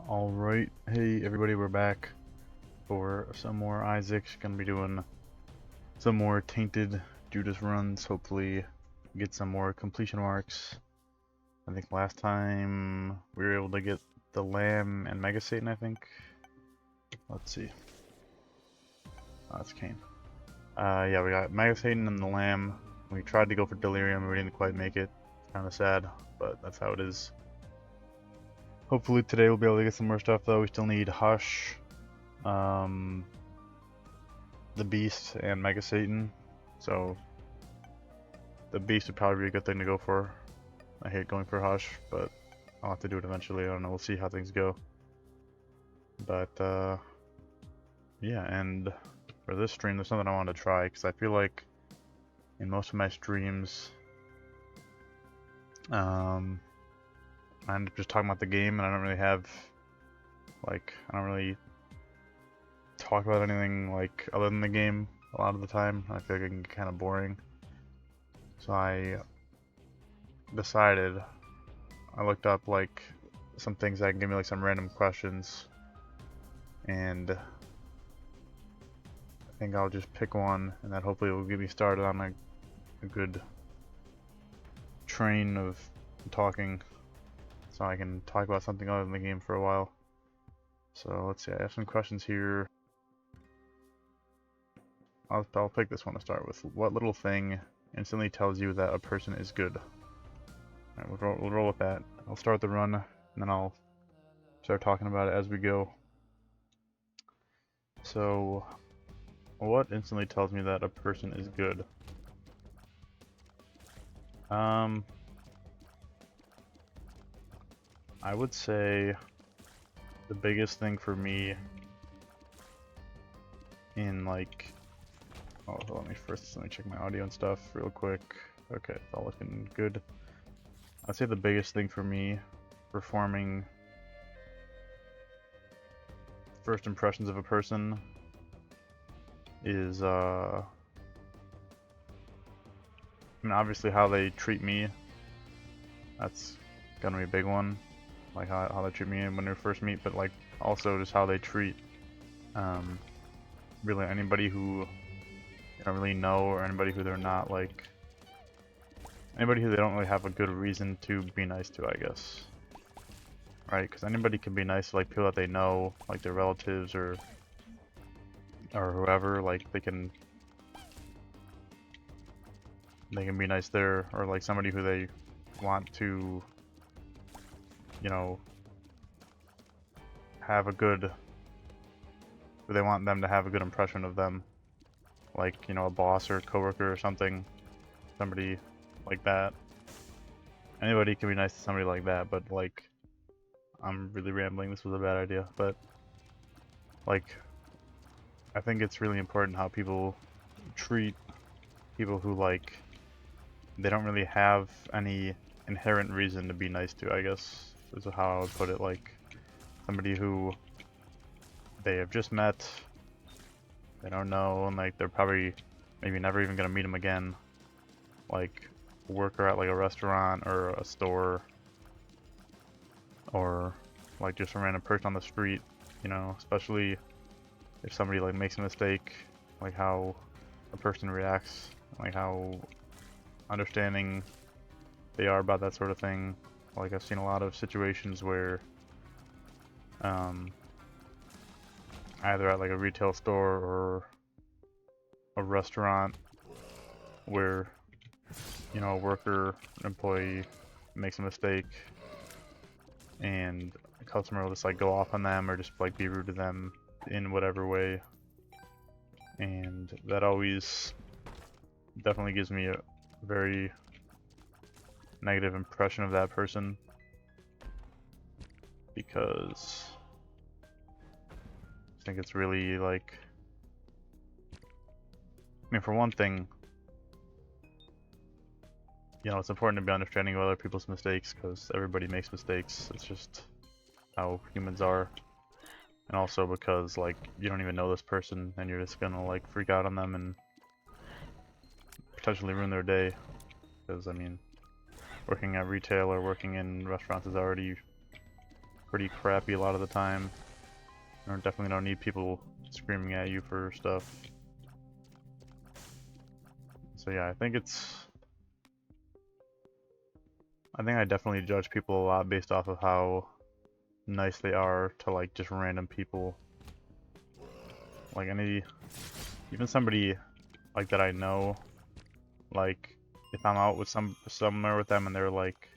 Alright, hey everybody, we're back for some more Isaac's. Gonna be doing some more Tainted Judas runs, hopefully get some more completion marks. I think last time we were able to get the Lamb and Mega Satan, I think. Let's see. Oh, that's Kane. Yeah, we got Mega Satan and the Lamb. We tried to go for Delirium, we didn't quite make it. Kinda sad, but that's how it is. Hopefully today we'll be able to get some more stuff though. We still need Hush, the Beast, and Mega Satan. So the Beast would probably be a good thing to go for. I hate going for Hush, but I'll have to do it eventually. I don't know, we'll see how things go. But yeah, and for this stream there's something I want to try, because I feel like in most of my streams I end up just talking about the game, and I don't really have, like, I don't really talk about anything, like, other than the game a lot of the time. I feel like it can get kind of boring. So I decided, I looked up, like, some things that can give me, like, some random questions, and I think I'll just pick one, and that hopefully will get me started on a good train of talking, so I can talk about something other than the game for a while. So let's see, I have some questions here. I'll pick this one to start with. What little thing instantly tells you that a person is good? Alright, we'll roll with that. I'll start the run, and then I'll start talking about it as we go. So, what instantly tells me that a person is good? I would say the biggest thing for me in, like, oh, let me check my audio and stuff real quick. Okay, it's all looking good. I'd say the biggest thing for me for forming first impressions of a person is I mean, obviously how they treat me. That's gonna be a big one, like how they treat me when we first meet, but like also just how they treat really anybody who you don't really know, or anybody who they're not, like anybody who they don't really have a good reason to be nice to, I guess. Right? Because anybody can be nice to, like, people that they know, like their relatives or whoever. Like they can be nice there, or like somebody who they want to, you know, have a good, they want them to have a good impression of them, like, you know, a boss or a coworker or something, somebody like that. Anybody can be nice to somebody like that, but like, I'm really rambling, this was a bad idea, but like, I think it's really important how people treat people who, like, they don't really have any inherent reason to be nice to, I guess, is how I would put it. Like, somebody who they have just met, they don't know, and like they're probably maybe never even gonna meet them again. Like a worker at like a restaurant or a store, or like just a random person on the street, you know, especially if somebody like makes a mistake, like how a person reacts, like how understanding they are about that sort of thing. Like, I've seen a lot of situations where either at like a retail store or a restaurant where, you know, a worker, an employee makes a mistake and a customer will just like go off on them or just like be rude to them in whatever way, and that always definitely gives me a very negative impression of that person, because I think it's really, like, I mean, for one thing, you know, it's important to be understanding of other people's mistakes, because everybody makes mistakes. It's just how humans are. And also because, like, you don't even know this person and you're just gonna, like, freak out on them and potentially ruin their day. Because, I mean, working at retail or working in restaurants is already pretty crappy a lot of the time. You definitely don't need people screaming at you for stuff. So yeah, I think I definitely judge people a lot based off of how nice they are to like just random people. Like even somebody like that I know, like if I'm out with somewhere with them and they're like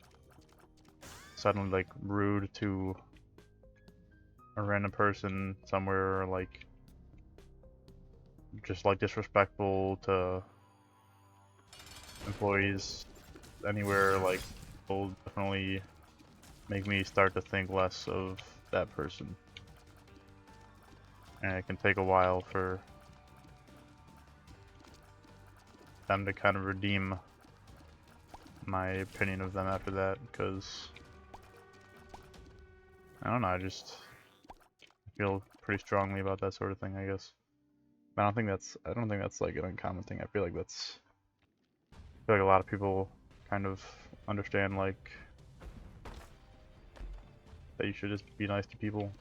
suddenly like rude to a random person somewhere, or like just like disrespectful to employees anywhere, like will definitely make me start to think less of that person. And it can take a while for them to kind of redeem my opinion of them after that, because I don't know, I feel pretty strongly about that sort of thing, I guess. I don't think that's like an uncommon thing. I feel like a lot of people kind of understand like that you should just be nice to people.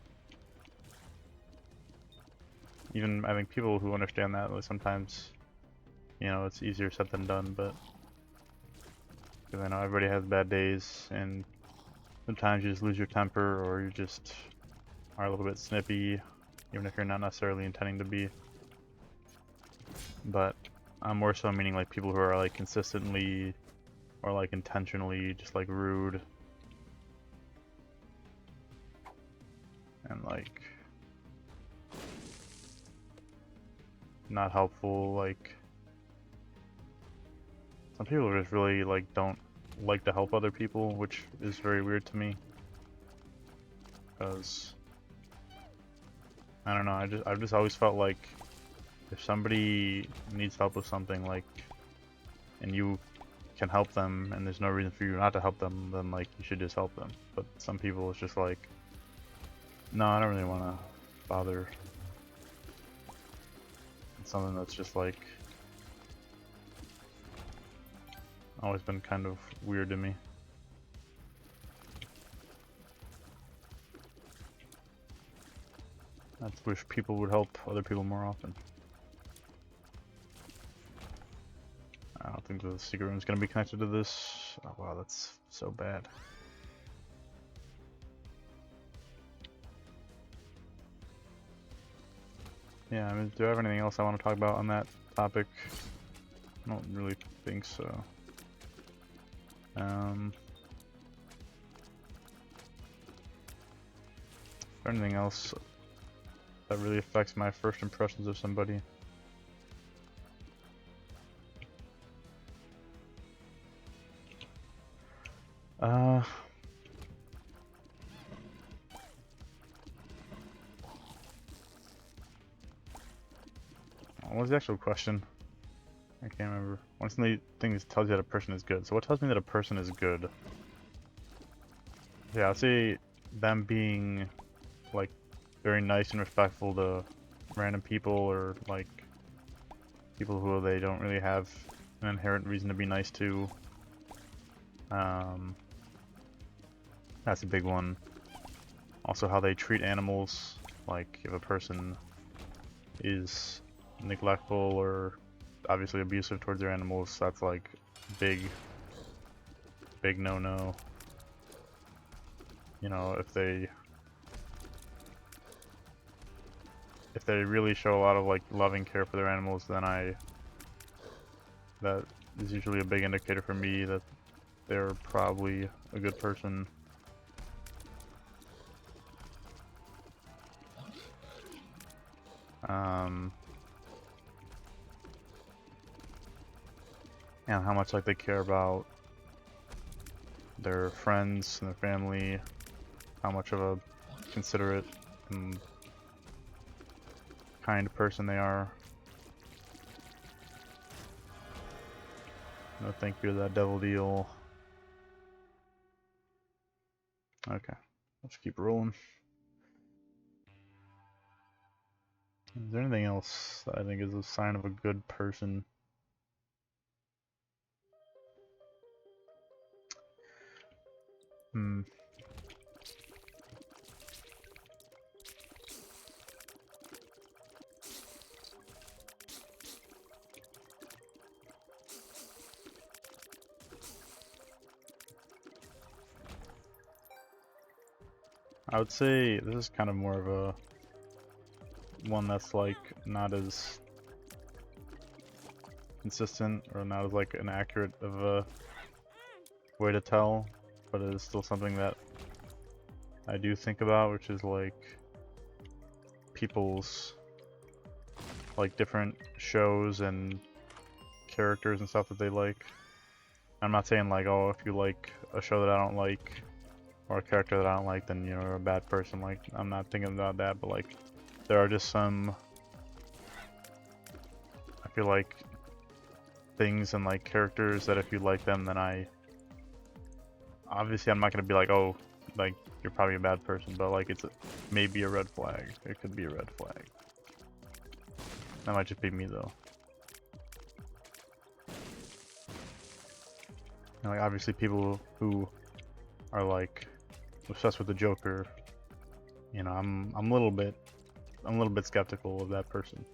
Even I think people who understand that, like, sometimes, you know, it's easier said than done, but because I know everybody has bad days, and sometimes you just lose your temper, or you just are a little bit snippy, even if you're not necessarily intending to be. But I'm more so meaning like people who are like consistently or like intentionally just like rude and like not helpful. Like some people just really like don't like to help other people, which is very weird to me, because I don't know, I've just always felt like if somebody needs help with something, like, and you can help them and there's no reason for you not to help them, then like you should just help them. But some people it's just like, no, I don't really want to bother. It's something that's just like always been kind of weird to me. I just wish people would help other people more often. I don't think the secret room is going to be connected to this. Oh wow, that's so bad. Yeah, I mean, do I have anything else I want to talk about on that topic? I don't really think so. Anything else that really affects my first impressions of somebody? What was the actual question? I can't remember. One of the things tells you that a person is good. So what tells me that a person is good? Yeah, I'd say them being like very nice and respectful to random people, or like people who they don't really have an inherent reason to be nice to. That's a big one. Also how they treat animals. Like if a person is neglectful or obviously abusive towards their animals, that's like big no-no. You know, if they really show a lot of like loving care for their animals, then that is usually a big indicator for me that they're probably a good person. And how much like they care about their friends and their family, how much of a considerate and kind person they are. No thank you to that devil deal. Okay, let's keep rolling. Is there anything else that I think is a sign of a good person? I would say this is kind of more of a one that's like not as consistent or not as like an accurate of a way to tell, but it is still something that I do think about, which is like people's like different shows and characters and stuff that they like. I'm not saying like, oh, if you like a show that I don't like or a character that I don't like, then you're a bad person. Like, I'm not thinking about that, but like there are just some, I feel like, things and like characters that if you like them, then obviously I'm not gonna be like, oh, like you're probably a bad person, but like it's maybe a red flag. It could be a red flag. That might just be me though. And like obviously people who are like obsessed with the Joker, you know, I'm a little bit skeptical of that person.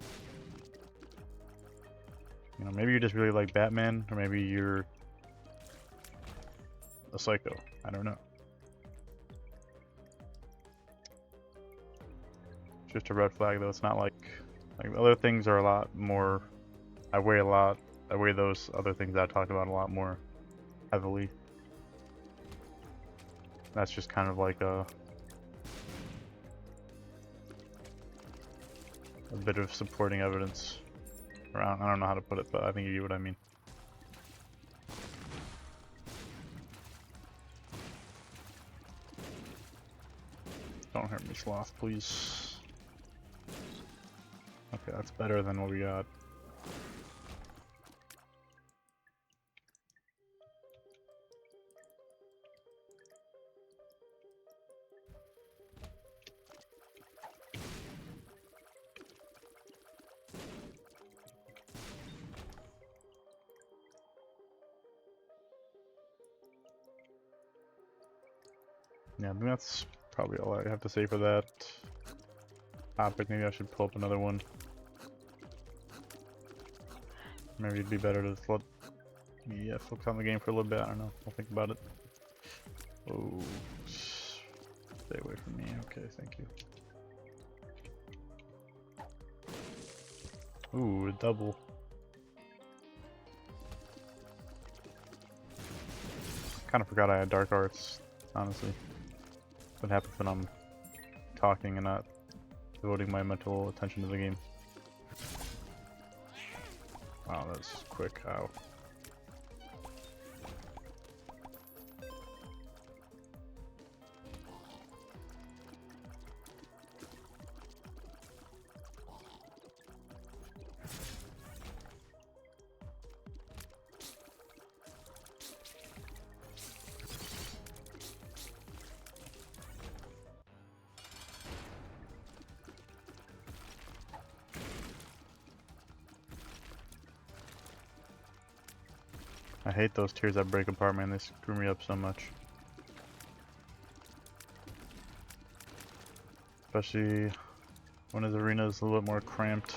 You know, maybe you just really like Batman, or maybe you're a psycho. I don't know. It's just a red flag though. It's not like other things are a lot more. I weigh those other things that I talked about a lot more heavily. That's just kind of like a bit of supporting evidence around. I don't know how to put it, but I think you get what I mean. Don't hurt me, Sloth, please. Okay, that's better than what we got. Yeah, I think that's probably all I have to say for that topic. Maybe I should pull up another one. Maybe it'd be better to let me focus on the game for a little bit. I don't know. I'll think about it. Oh, stay away from me. Okay, thank you. Ooh, a double. Kind of forgot I had dark arts, honestly. What happens when I'm talking and not devoting my mental attention to the game? Wow, that's quick. Ow. I hate those tiers that break apart, man. They screw me up so much. Especially when his arena is a little bit more cramped.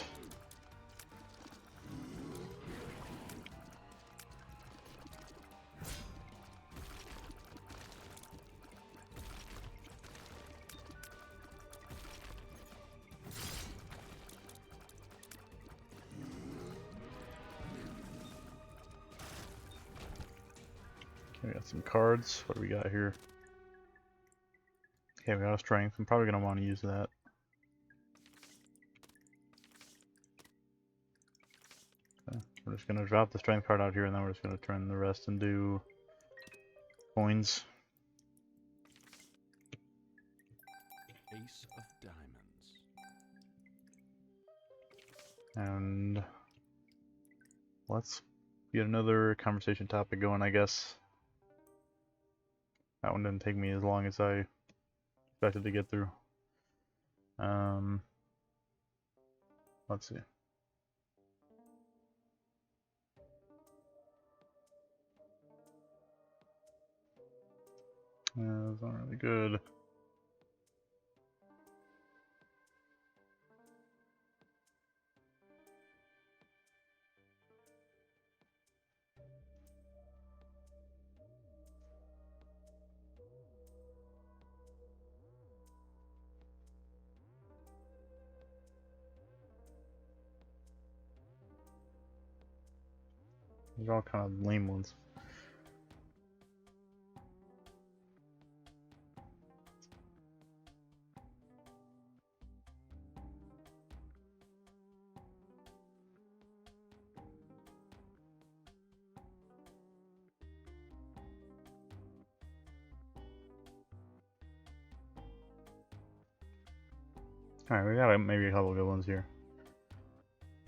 Okay, we got some cards. What do we got here? Okay, we got a strength. I'm probably going to want to use that. Okay, we're just going to drop the strength card out here, and then we're just going to turn the rest into coins. Ace of diamonds. And let's get another conversation topic going, I guess. That one didn't take me as long as I expected to get through. Let's see. That's not really good. These are all kind of lame ones. Alright, we got maybe a couple good ones here.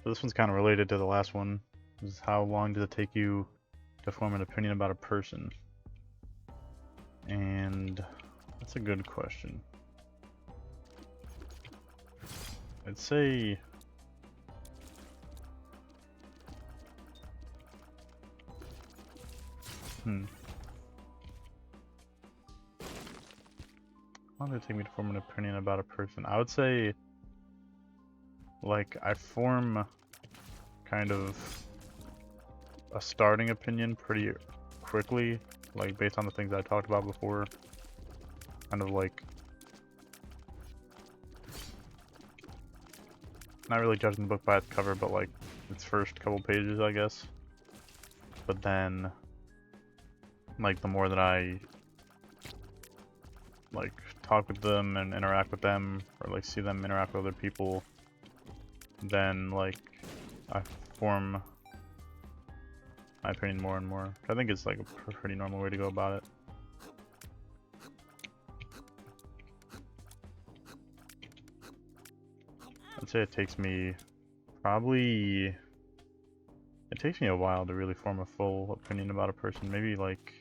So this one's kind of related to the last one. This is how long does it take you to form an opinion about a person? And that's a good question. I'd say how long does it take me to form an opinion about a person? I would say, like, I form kind of a starting opinion pretty quickly, like, based on the things I talked about before. Kind of like, not really judging the book by its cover, but like its first couple pages, I guess. But then, like, the more that I like talk with them and interact with them, or like see them interact with other people, then like I form my opinion more and more. I think it's like a pretty normal way to go about it. I'd say it takes me probably, it takes me a while to really form a full opinion about a person. Maybe like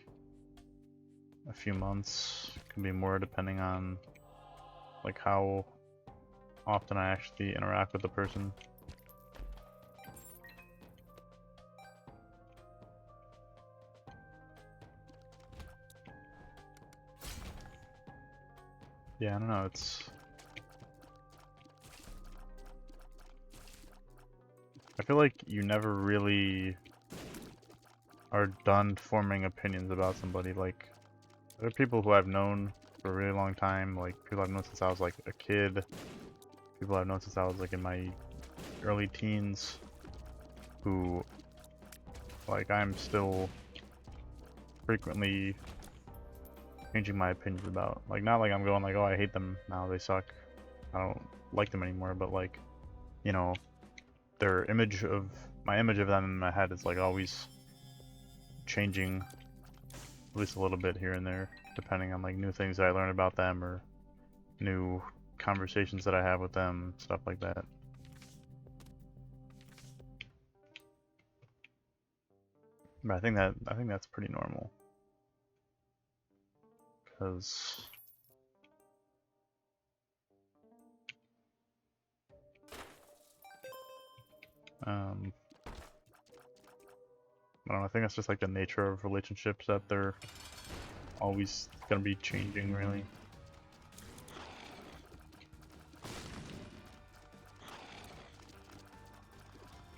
a few months, could be more depending on like how often I actually interact with the person. Yeah, I don't know, I feel like you never really are done forming opinions about somebody. Like, there are people who I've known for a really long time, like people I've known since I was like a kid, people I've known since I was like in my early teens, who like I'm still frequently changing my opinions about. Like, not like I'm going like, oh, I hate them now, they suck, I don't like them anymore, but like, you know, my image of them in my head is like always changing at least a little bit here and there, depending on like new things that I learn about them or new conversations that I have with them, stuff like that. But I think that's pretty normal, because I don't know, I think it's just like the nature of relationships that they're always gonna be changing, really.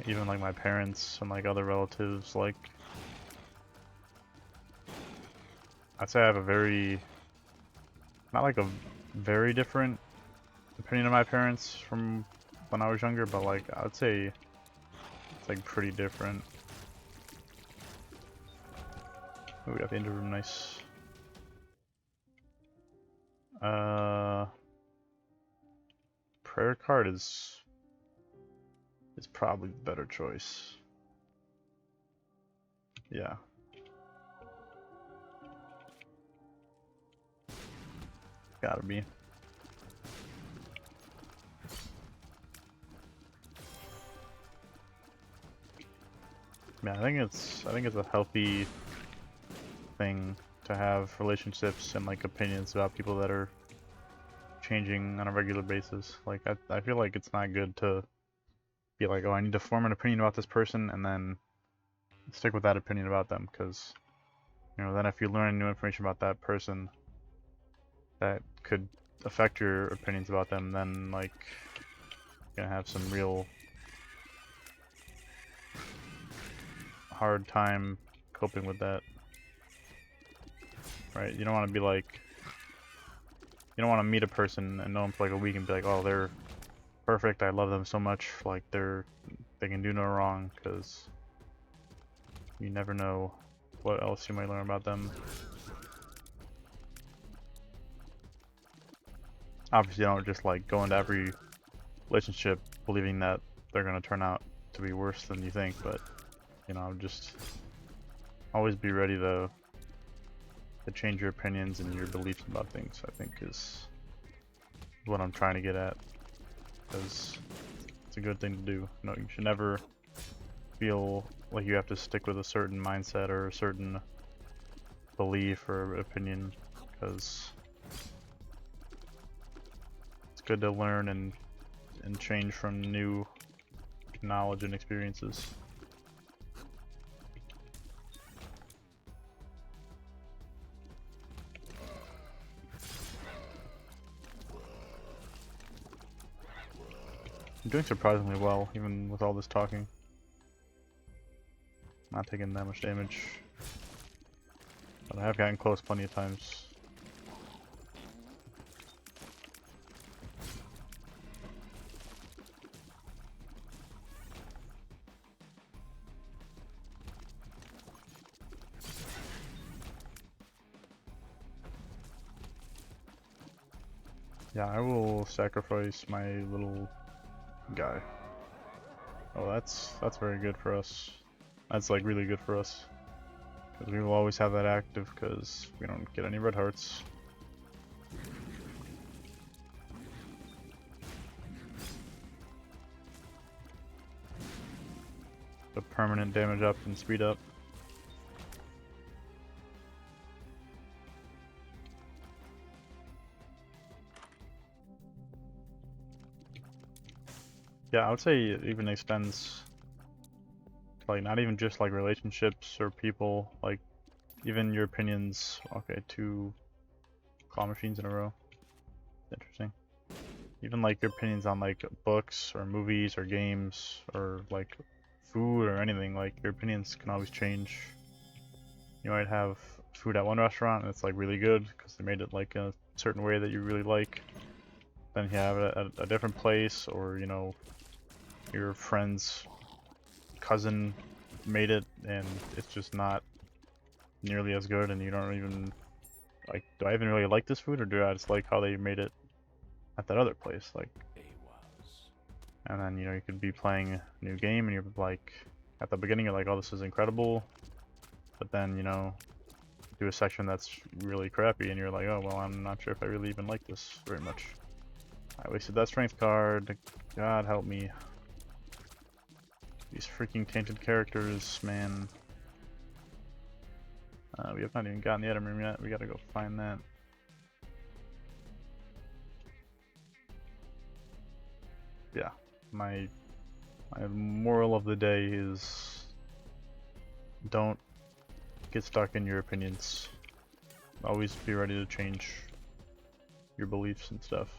Even like my parents and like other relatives, like I'd say I have a very, not like a very different opinion of my parents from when I was younger, but like I would say it's like pretty different. Oh, we got the engine room, nice. Prayer card is probably the better choice. Yeah. Gotta be. Yeah, I think it's a healthy thing to have relationships and like opinions about people that are changing on a regular basis. Like I feel like it's not good to be like, oh, I need to form an opinion about this person and then stick with that opinion about them, because you know, then if you learn new information about that person that could affect your opinions about them, then like you're gonna have some real hard time coping with that, right? You don't want to be like, you don't want to meet a person and know them for like a week and be like, oh, they're perfect, I love them so much, like they can do no wrong, because you never know what else you might learn about them. Obviously, you don't just like go into every relationship believing that they're gonna turn out to be worse than you think, but you know, just always be ready to change your opinions and your beliefs about things, I think is what I'm trying to get at, because it's a good thing to do. No, you should never feel like you have to stick with a certain mindset or a certain belief or opinion, because it's good to learn and change from new knowledge and experiences. I'm doing surprisingly well, even with all this talking. Not taking that much damage. But I have gotten close plenty of times. Yeah, I will sacrifice my little guy. Oh, that's very good for us. That's like really good for us. Because we will always have that active because we don't get any red hearts. The permanent damage up and speed up. Yeah, I would say it even extends to like not even just like relationships or people, like even your opinions. Okay, 2 claw machines in a row. Interesting. Even like your opinions on like books or movies or games or like food or anything, like your opinions can always change. You might have food at one restaurant and it's like really good because they made it like a certain way that you really like. Then you have it at a different place, or you know, your friend's cousin made it and it's just not nearly as good, and you don't even like, do I even really like this food, or do I just like how they made it at that other place? Like, and then you know, you could be playing a new game and you're like, at the beginning you're like, oh, this is incredible, but then you know, do a section that's really crappy and you're like, oh well, I'm not sure if I really even like this very much. I wasted that strength card. God help me. These freaking tainted characters, man. We have not even gotten the item room yet. We gotta go find that. Yeah, my moral of the day is don't get stuck in your opinions. Always be ready to change your beliefs and stuff.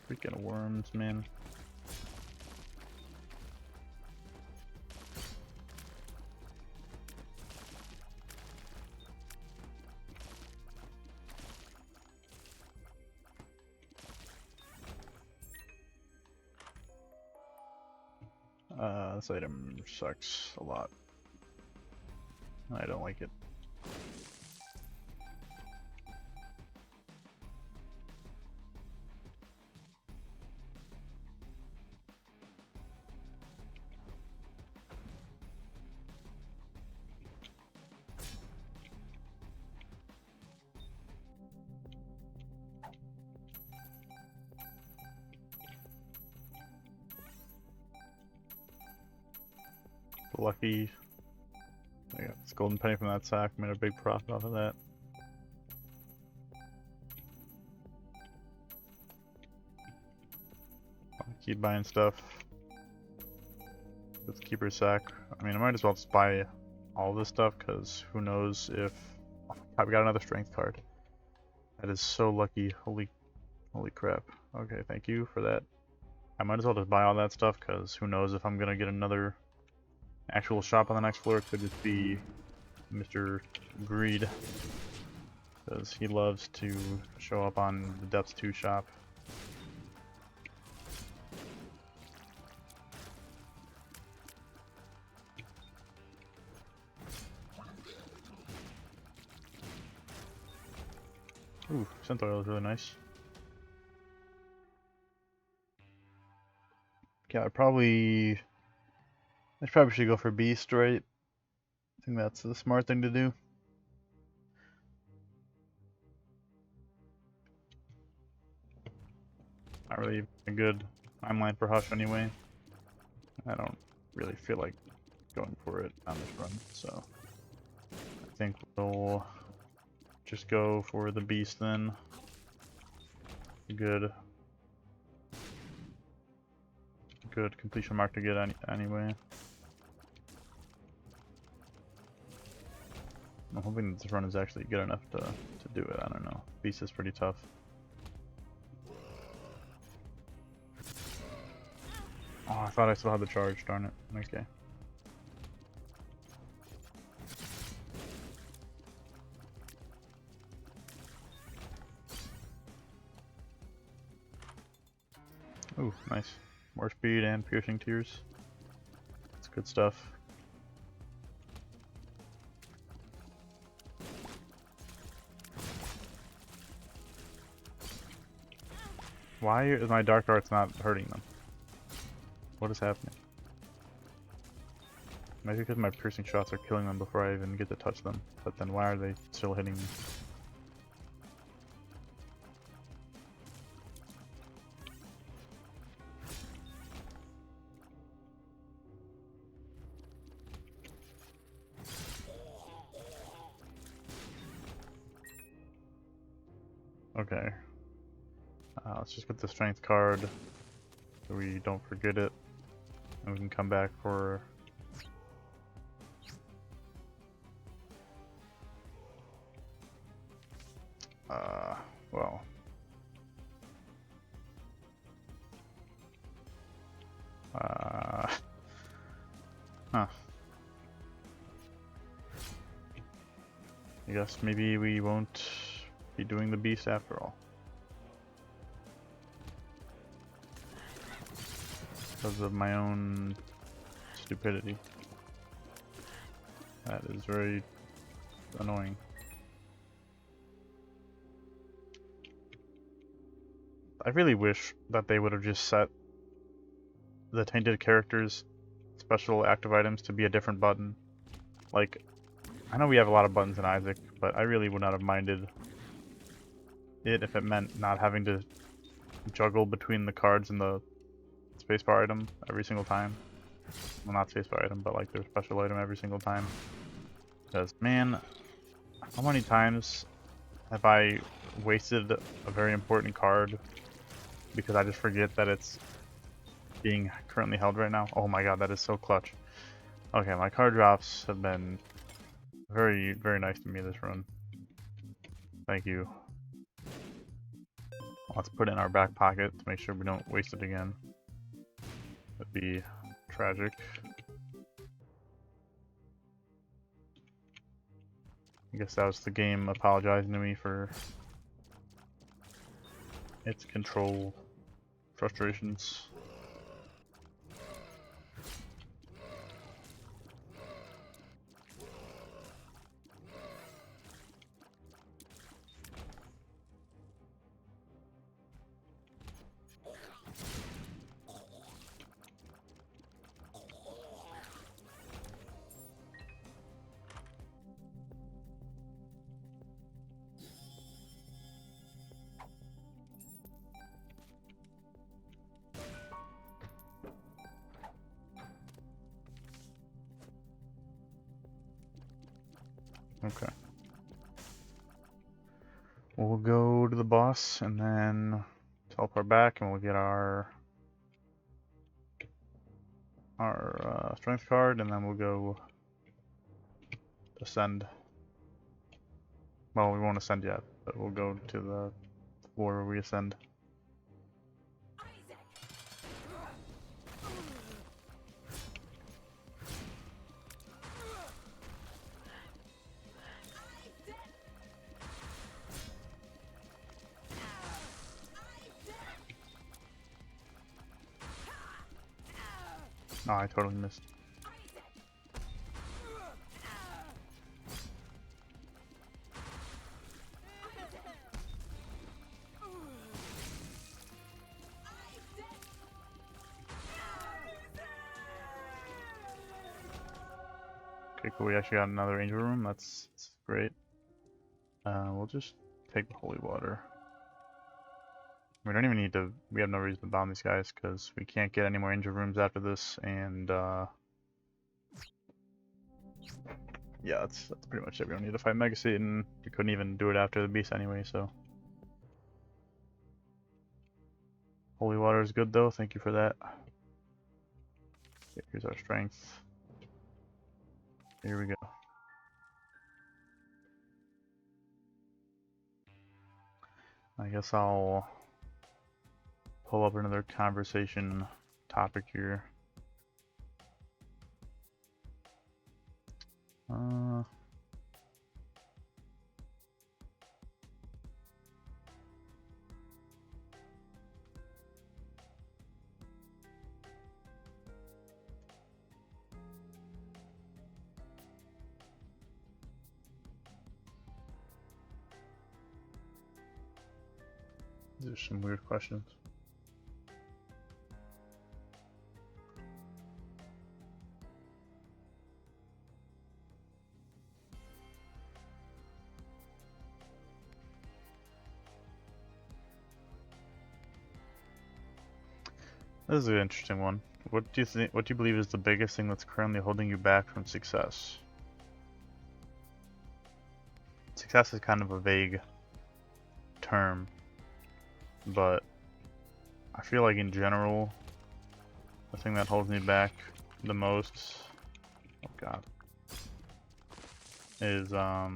Freaking worms, man. This item sucks a lot. I don't like it. Lucky. I got this golden penny from that sack, made a big profit off of that. I'll keep buying stuff. Let's keep her sack. I mean, I might as well just buy all this stuff, because who knows if... Oh, we got another strength card. That is so lucky. Holy crap. Okay, thank you for that. I might as well just buy all that stuff, because who knows if I'm gonna get another actual shop on the next floor. It could just be Mr. Greed. because he loves to show up on the Depths 2 shop. Ooh, scent oil is really nice. Yeah, I probably should go for Beast, right? I think that's the smart thing to do. Not really a good timeline for Hush anyway. I don't really feel like going for it on this run, so I think we'll just go for the Beast then. Good completion mark to get anyway. I'm hoping that this run is actually good enough to do it. I don't know. Beast is pretty tough. Oh, I thought I still had the charge, darn it. Okay. Ooh, nice. More speed and piercing tears. That's good stuff. Why is my dark arts not hurting them? What is happening? Maybe because my piercing shots are killing them before I even get to touch them. But then why are they still hitting me? Okay. Let's just get the strength card so we don't forget it. And we can come back for... well... huh. I guess maybe we won't be doing the Beast after all. Because of my own stupidity. That is very annoying. I really wish that they would have just set the Tainted characters' special active items to be a different button. Like, I know we have a lot of buttons in Isaac, but I really would not have minded it if it meant not having to juggle between the cards and the spacebar item every single time. Well, not spacebar item, but like their special item every single time. Because, man, how many times have I wasted a very important card because I just forget that it's being currently held right now? Oh my god, that is so clutch. Okay, my card drops have been very, very nice to me this run. Thank you. Let's put it in our back pocket to make sure we don't waste it again. That'd be tragic. I guess that was the game apologizing to me for its control frustrations. Okay. We'll go to the boss and then teleport back and we'll get our strength card and then we'll go ascend. Well, we won't ascend yet, but we'll go to the floor where we ascend. Oh, I totally missed. Okay, cool. We actually got another angel room. That's great. We'll just take the holy water. We don't even need to. We have no reason to bomb these guys because we can't get any more angel rooms after this. And yeah, that's pretty much it. We don't need to fight Mega Satan. We couldn't even do it after the beast anyway. So holy water is good though. Thank you for that. Okay, here's our strength. Here we go. I guess I'll pull up another conversation topic here. These are some weird questions. This is an interesting one. What do you believe is the biggest thing that's currently holding you back from success? Success is kind of a vague term, but I feel like in general, the thing that holds me back the most, oh god, is a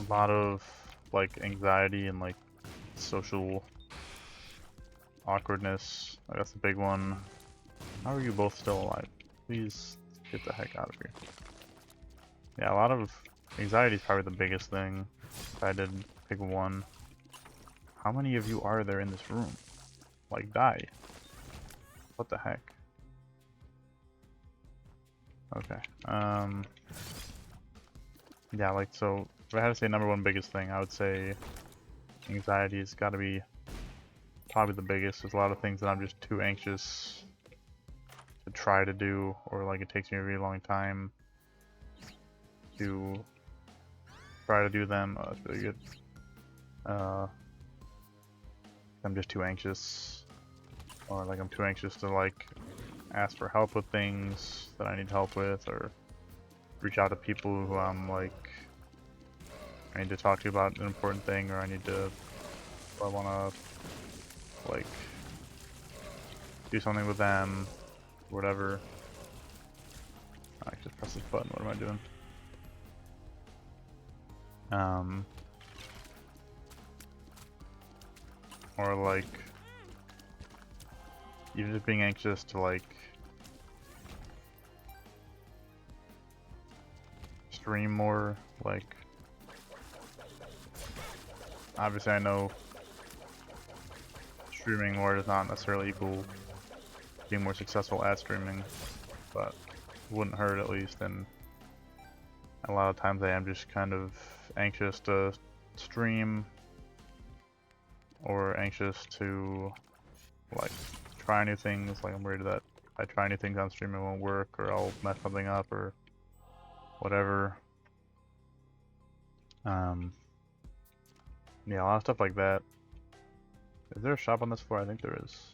lot of like anxiety and like social awkwardness. That's a big one. How are you both still alive? Please get the heck out of here. Yeah, a lot of anxiety is probably the biggest thing. If I did pick one. How many of you are there in this room? Like, die. What the heck? Okay. Yeah, like, so if I had to say number one biggest thing, I would say anxiety has got to be probably the biggest. There's a lot of things that I'm just too anxious to try to do, or like it takes me a really long time to try to do them. Oh, that's really good. I'm just too anxious, or like I'm too anxious to like ask for help with things that I need help with, or reach out to people who I'm like I need to talk to about an important thing, or I want to like do something with them, whatever. I just press this button. What am I doing? Or like even just being anxious to like stream more. Like obviously I know streaming more does not necessarily equal being more successful at streaming, but it wouldn't hurt at least. And a lot of times I am just kind of anxious to stream, or anxious to like try new things. Like I'm worried that if I try new things on stream it won't work, or I'll mess something up, or whatever. Yeah, a lot of stuff like that. Is there a shop on this floor? I think there is.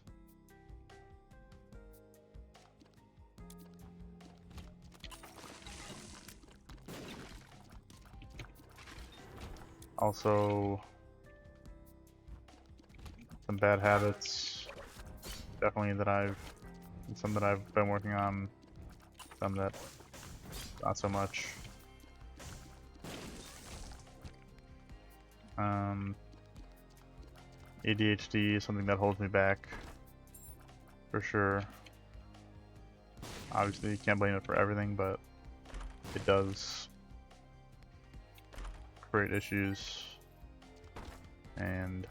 Also, some bad habits, definitely some that I've been working on, some that not so much. ADHD is something that holds me back, for sure. Obviously, you can't blame it for everything, but it does create issues. and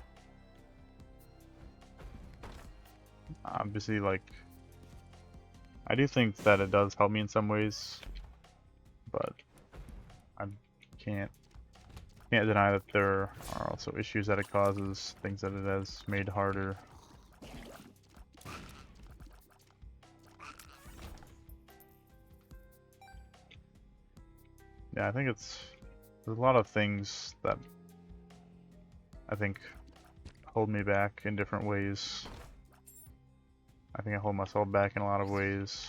obviously, like, I do think that it does help me in some ways, but I can't deny that there are also issues that it causes, things that it has made harder. Yeah, I think there's a lot of things that I think hold me back in different ways. I think I hold myself back in a lot of ways.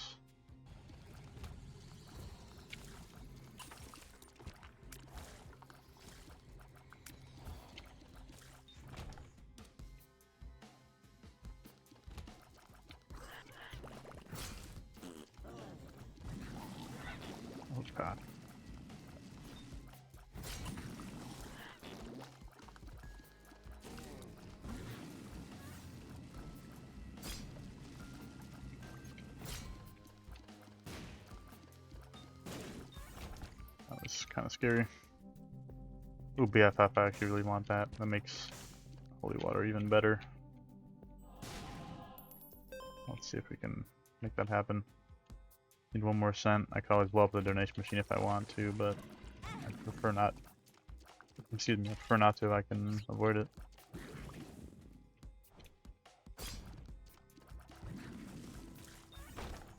Oh god. That was kind of scary. Ooh, BFF, I actually really want that. That makes holy water even better. Let's see if we can make that happen. Need one more cent. I could always blow up the donation machine if I want to, but I prefer not. Excuse me, I prefer not to if I can avoid it.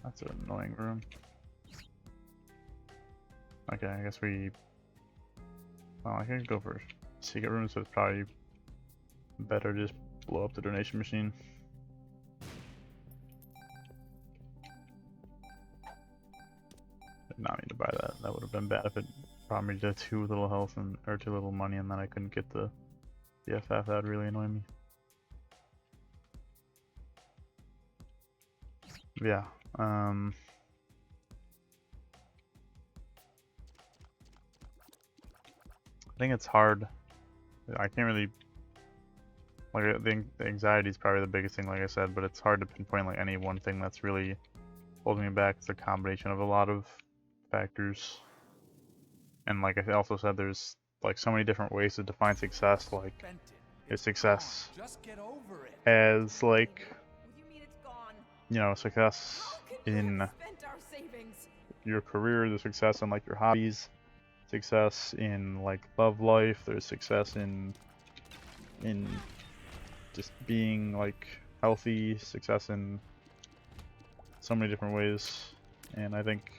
That's an annoying room. Okay, I guess we... Well, I can go for secret room, so it's probably better to just blow up the donation machine. Did not need to buy that. That would have been bad if it brought me to too little health and or too little money, and then I couldn't get the BFF. That would really annoy me. Yeah. I think it's hard. I can't really, like, the anxiety is probably the biggest thing, like I said, but it's hard to pinpoint like any one thing that's really holding me back. It's a combination of a lot of factors, and like I also said, there's like so many different ways to define success. Like, is success as like, you know, success in your career, the success in like your hobbies, success in like love life, there's success in just being like healthy, success in so many different ways, and I think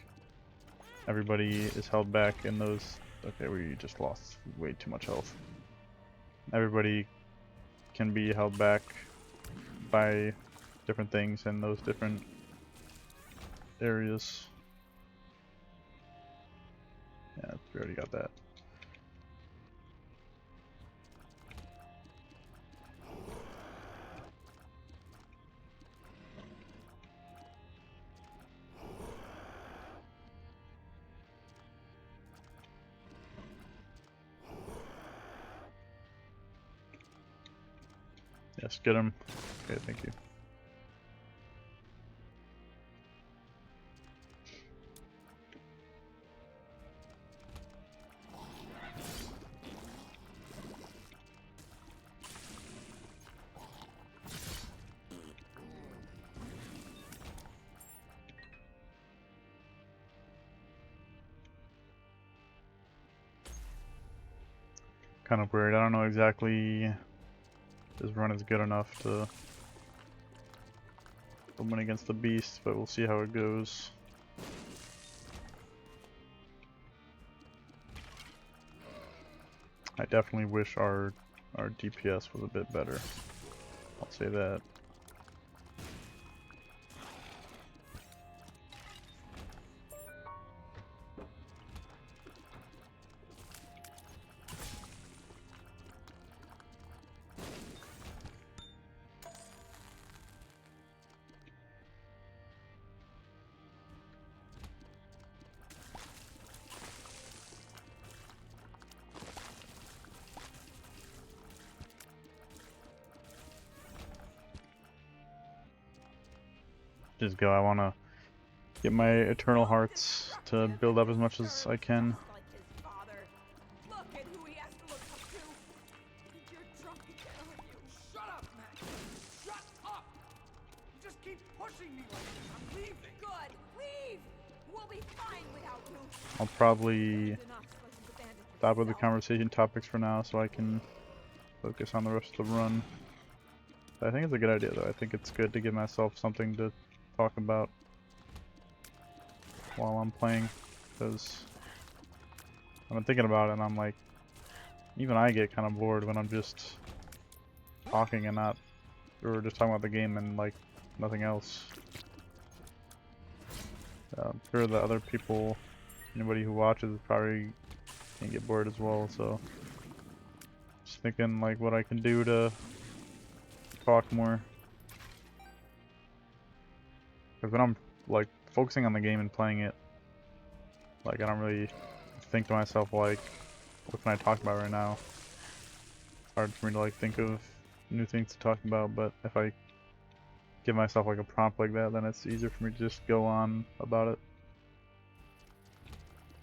everybody is held back in those. Okay, we just lost way too much health. Everybody can be held back by different things in those different areas. Yeah, we already got that. Yes, get him. Okay, thank you. Kind of weird. I don't know exactly. This run is good enough to win against the beast, but we'll see how it goes. I definitely wish our DPS was a bit better. I'll say that. Just go. I want to get my Eternal Hearts to build up as much as I can. Keep pushing me like this. I'm leaving. Good. Leave. We'll be fine without you. I'll probably Enough for him to abandon stop with the himself. conversation topics for now so I can focus on the rest of the run. I think it's a good idea though. I think it's good to give myself something to talk about while I'm playing, because I've been thinking about it and I'm like, even I get kind of bored when I'm just talking and not, or just talking about the game and like nothing else. I'm sure the other people, anybody who watches probably can get bored as well, so just thinking like what I can do to talk more. Because when I'm like focusing on the game and playing it, like I don't really think to myself like, what can I talk about right now? It's hard for me to like think of new things to talk about, but if I give myself like a prompt like that, then it's easier for me to just go on about it.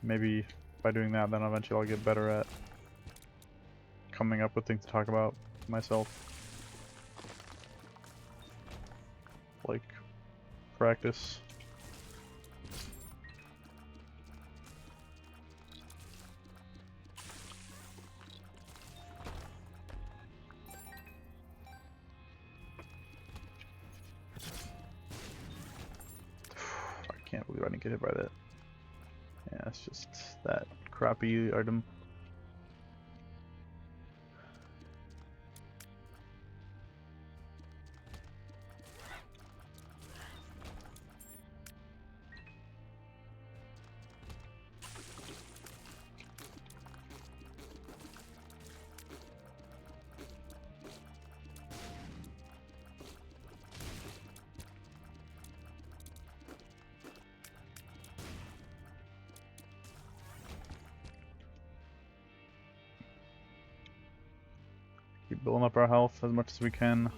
Maybe by doing that, then eventually I'll get better at coming up with things to talk about myself. Like practice. I can't believe I didn't get hit by that. Yeah, it's just that crappy item. Keep building up our health as much as we can.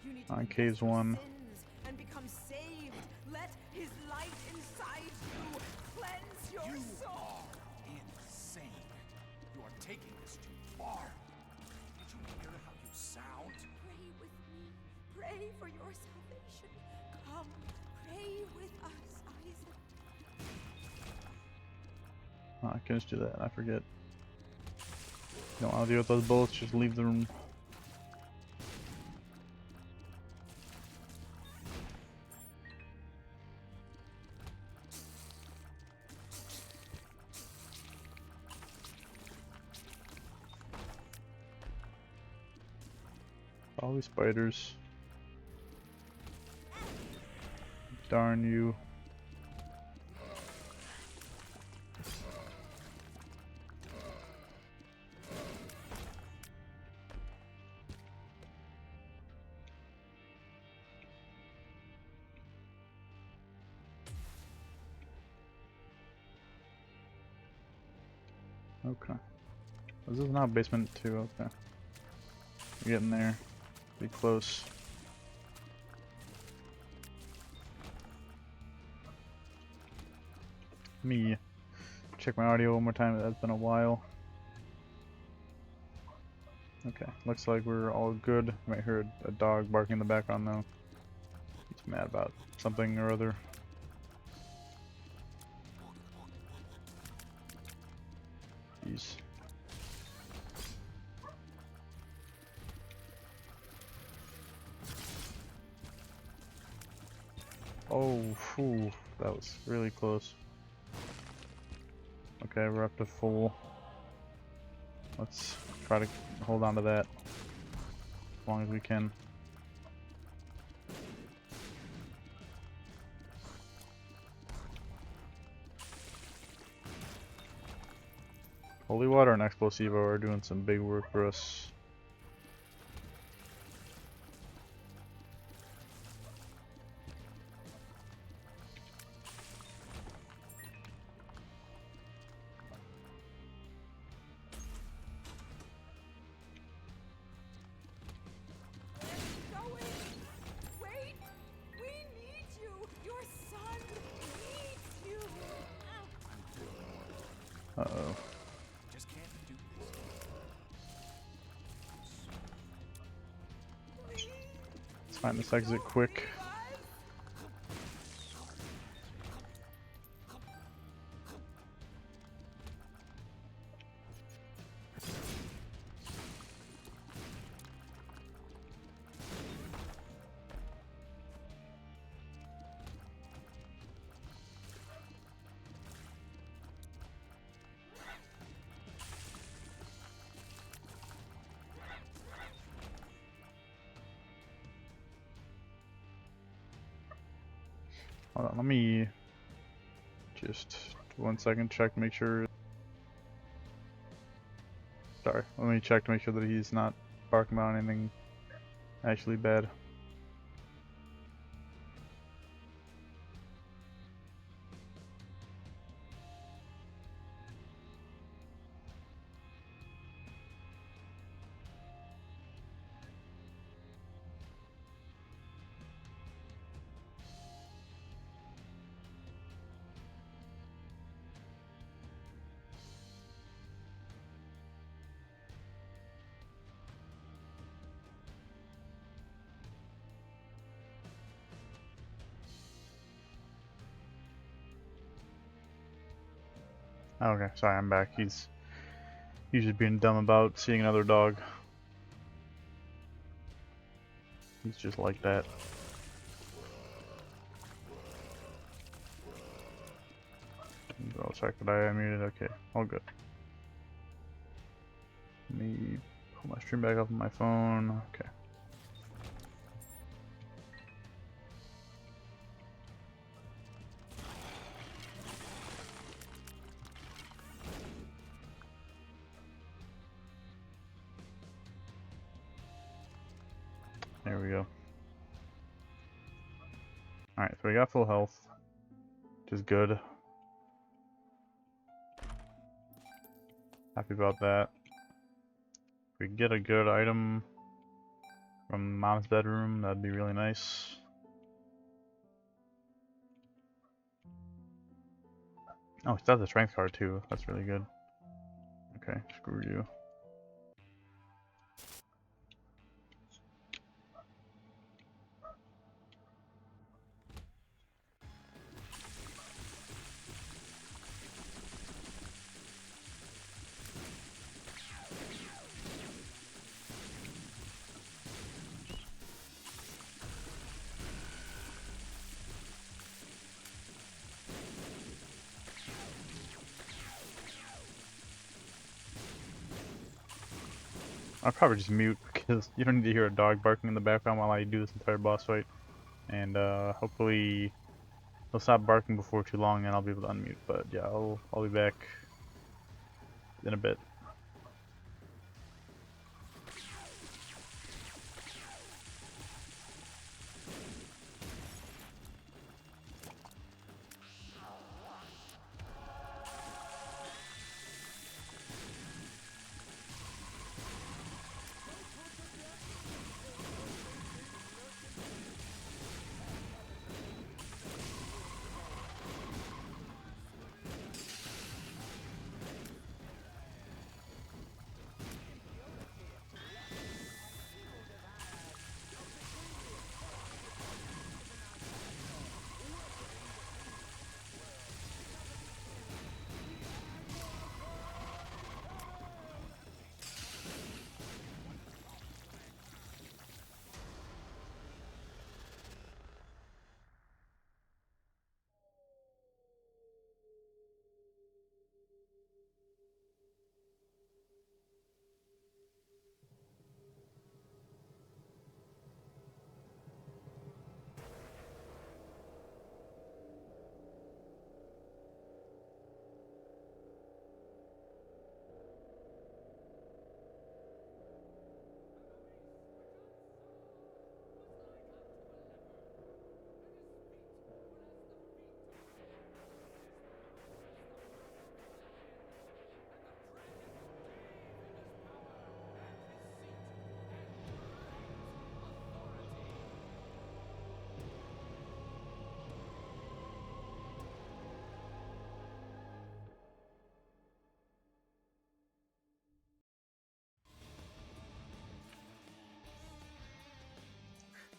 You need to On repent. caves You need to 1. confess your sins and become saved. Let his light inside you cleanse your You soul. are insane. You are taking this too far. Did you hear how you sound? Pray with me. Pray for your salvation. Come, pray with us, Isaac. Oh, I can just do that, I forget. Don't want to deal with those bullets, just leave the room. All these spiders. Darn you. Okay. This is not basement 2, okay. We're getting there. Be close. Let me check my audio one more time, that's been a while. Okay, looks like we're all good. You might hear a dog barking in the background though. He's mad about something or other. Jeez. Oh, whew, that was really close. Okay, we're up to full. Let's try to hold on to that as long as we can. Holy water and Explosivo are doing some big work for us. Going. Wait. We need you. Your son needs you. Uh-oh. Just can't do this. Find this exit quick. Hold on, let me just 1 second check to make sure. Sorry, let me check to make sure that he's not barking about anything actually bad. Okay, sorry, I'm back. He's just being dumb about seeing another dog. He's just like that. I'll check that I unmuted. Okay, all good. Let me pull my stream back up on my phone. Okay. There we go. Alright, so we got full health, which is good. Happy about that. If we can get a good item from Mom's bedroom, that'd be really nice. Oh, he still has a strength card too. That's really good. Okay, screw you. I'll probably just mute because you don't need to hear a dog barking in the background while I do this entire boss fight. And hopefully he'll stop barking before too long and I'll be able to unmute. But yeah, I'll be back in a bit.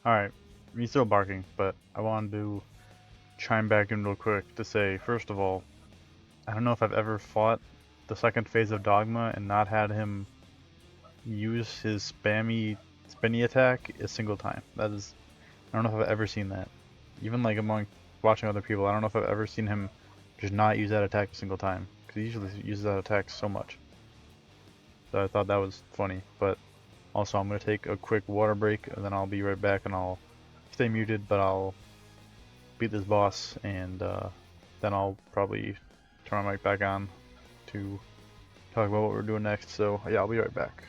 Alright, he's still barking, but I wanted to chime back in real quick to say, first of all, I don't know if I've ever fought the second phase of Dogma and not had him use his spinny attack a single time. That is, I don't know if I've ever seen that. Even like among watching other people, I don't know if I've ever seen him just not use that attack a single time. Because he usually uses that attack so much. So I thought that was funny. But also I'm going to take a quick water break and then I'll be right back and I'll stay muted, but I'll beat this boss and then I'll probably turn my mic back on to talk about what we're doing next. So yeah, I'll be right back.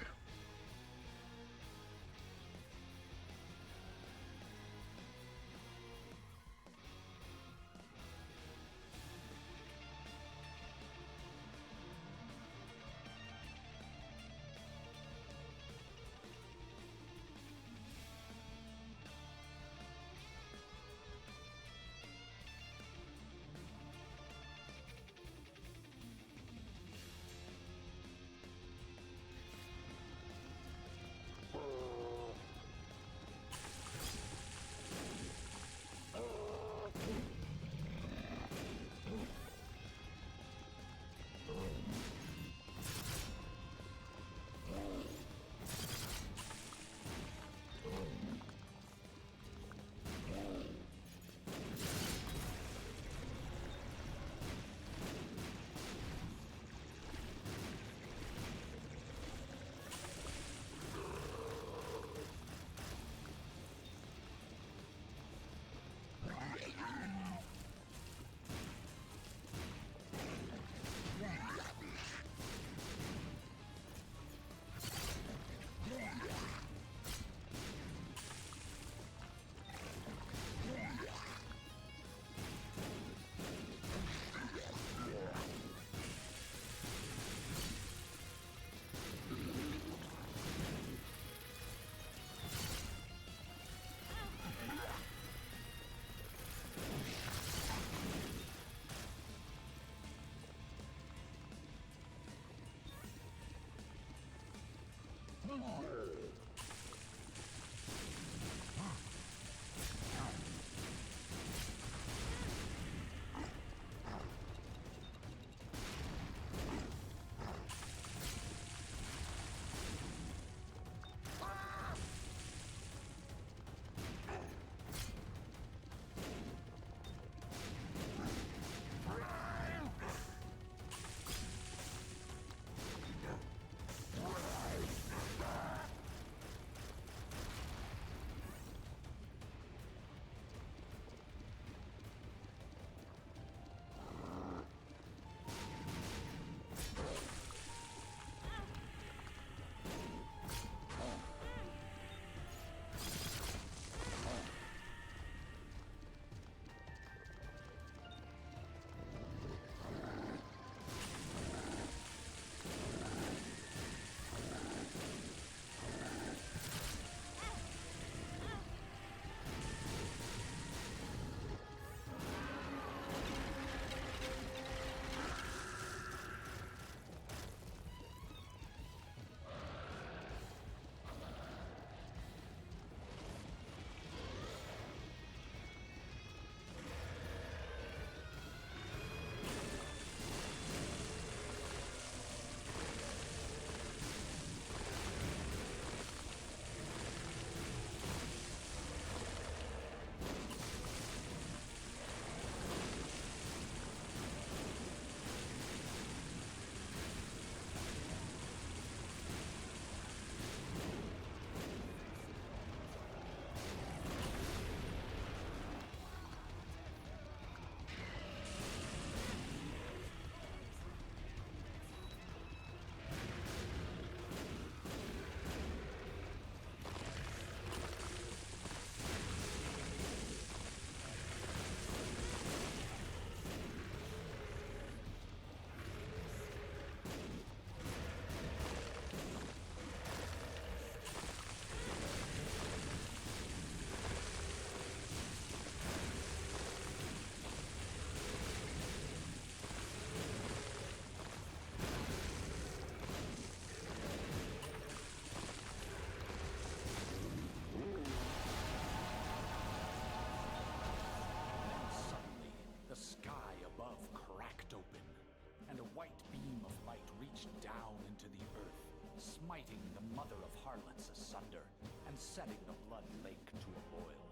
smiting the mother of harlots asunder and setting the blood lake to a boil.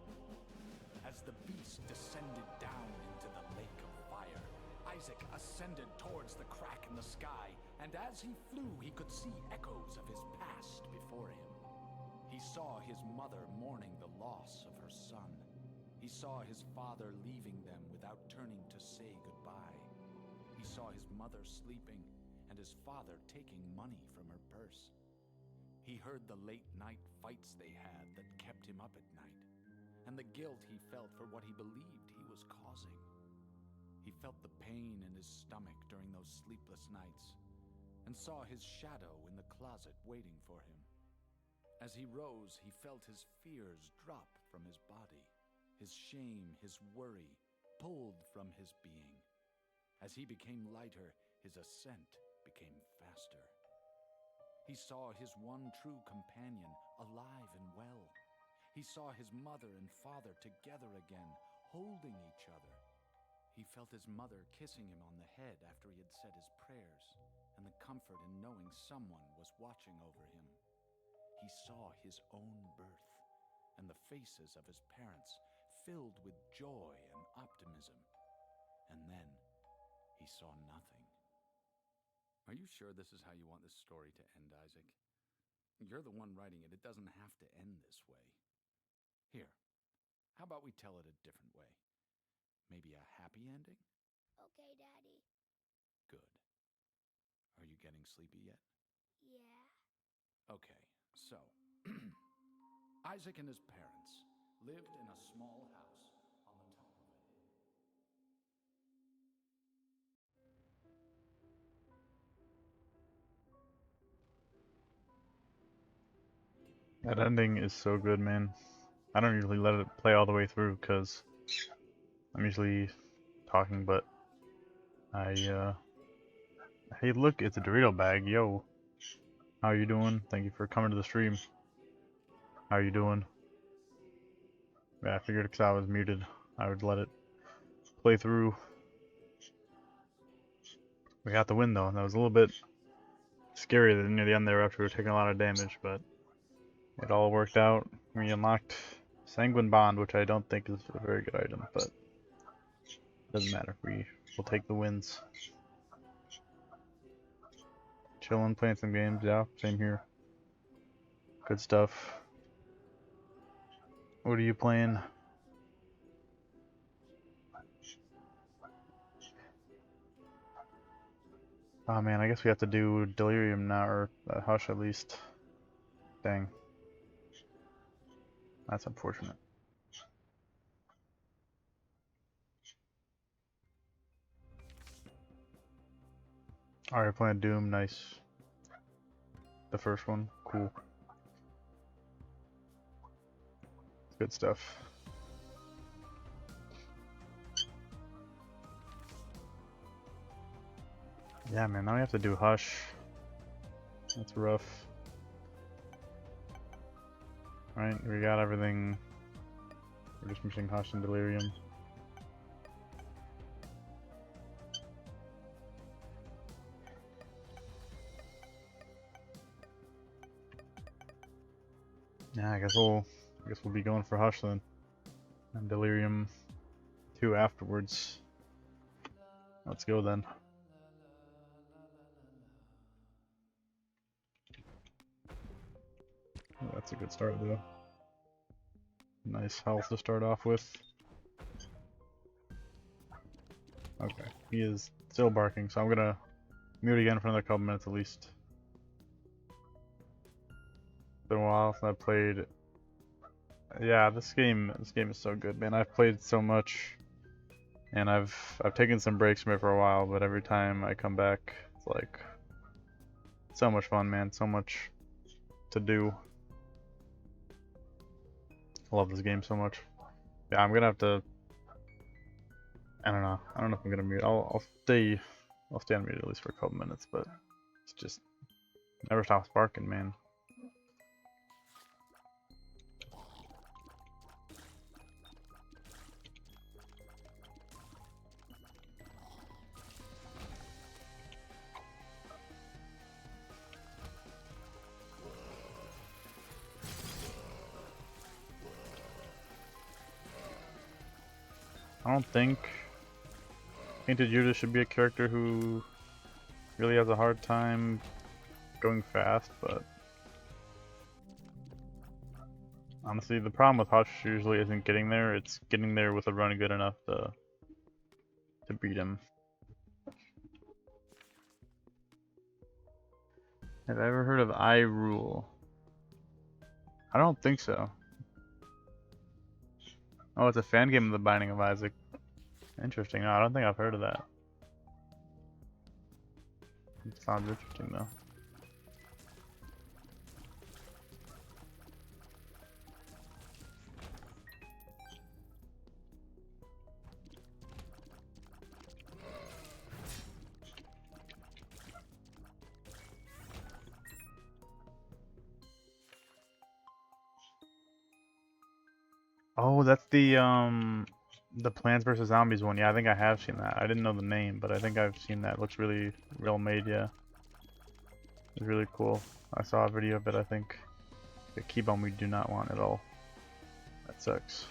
As the beast descended down into the lake of fire, Isaac ascended towards the crack in the sky, and as he flew, he could see echoes of his past before him. He saw his mother mourning the loss of her son. He saw his father leaving them without turning to say goodbye. He saw his mother sleeping and his father taking money from her purse. He heard the late night fights they had that kept him up at night, and the guilt he felt for what he believed he was causing. He felt the pain in his stomach during those sleepless nights, and saw his shadow in the closet waiting for him. As he rose, he felt his fears drop from his body, his shame, his worry pulled from his being. As he became lighter, his ascent became faster. He saw his one true companion alive and well. He saw his mother and father together again, holding each other. He felt his mother kissing him on the head after he had said his prayers, and the comfort in knowing someone was watching over him. He saw his own birth, and the faces of his parents filled with joy and optimism. And then he saw nothing. Are you sure this is how you want this story to end, Isaac? You're the one writing it. It doesn't have to end this way. Here, how about we tell it a different way? Maybe a happy ending? Okay, Daddy. Good. Are you getting sleepy yet? Yeah. Okay, so Isaac and his parents lived in a small house on the top of a hill. That ending is so good, man. I don't usually let it play all the way through because I'm usually talking, but hey, look, it's a Dorito bag, yo. How you doing? Thank you for coming to the stream. How you doing? Yeah, I figured because I was muted, I would let it play through. We got the win though, and that was a little bit scary near the end there after we were taking a lot of damage, but it all worked out. We unlocked Sanguine Bond, which I don't think is a very good item, but it doesn't matter. We'll take the wins. Chilling, playing some games, yeah, same here. Good stuff. What are you playing? Oh man, I guess we have to do Delirium now, or Hush at least. Dang. That's unfortunate. Alright, playing Doom, nice. The first one, cool. Good stuff. Yeah, man, now we have to do Hush. That's rough. Right, we got everything. We're just missing Hush and Delirium. Yeah, I guess we'll be going for Hush then. And Delirium 2 afterwards. Let's go then. Oh, that's a good start though. Nice health to start off with. Okay, he is still barking, so I'm gonna mute again for another couple minutes at least. Been a while since I played. Yeah, this game is so good, man. I've played so much, and I've taken some breaks from it for a while, but every time I come back, it's like so much fun, man. So much to do. I love this game so much. Yeah, I'm gonna have to. I don't know if I'm gonna mute. I'll stay on mute at least for a couple minutes, but it's just never stops barking, man. I don't think Tainted Judas should be a character who really has a hard time going fast, but honestly, the problem with Hush usually isn't getting there, it's getting there with a run good enough to beat him. Have I ever heard of I Rule? I don't think so. Oh, it's a fan game of The Binding of Isaac. Interesting. No, I don't think I've heard of that. It sounds interesting though. Oh, that's the Plants vs Zombies one. Yeah, I think I have seen that. I didn't know the name, but I think I've seen that. It looks really well made, yeah. It's really cool. I saw a video of it, I think. The keybomb we do not want at all. That sucks.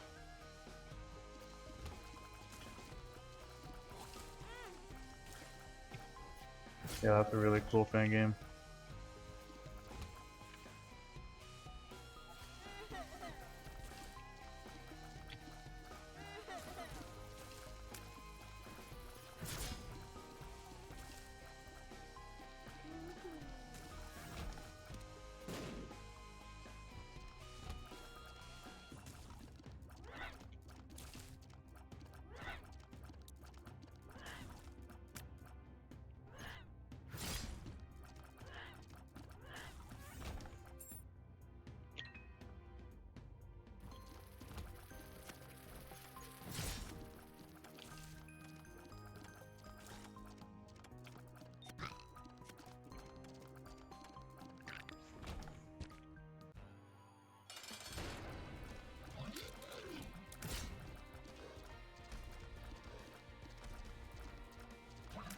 Yeah, that's a really cool fan game.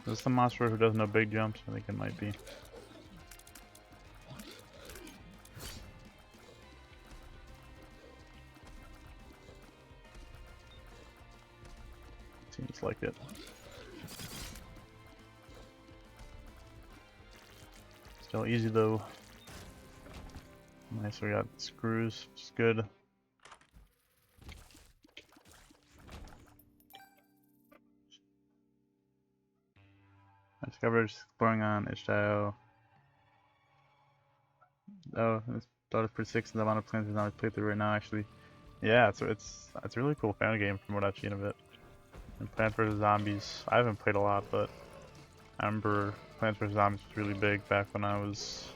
Is this the monster who does no big jumps? I think it might be. Seems like it. Still easy though. Nice, we got screws, which is good. I discovered exploring on itch.io. Oh, it's thought it's pretty sick since I'm on a Plants vs Zombies playthrough right now actually. Yeah, so it's a really cool fan game from what I've seen of it. And Plants vs Zombies, I haven't played a lot, but I remember Plants vs Zombies was really big back when I was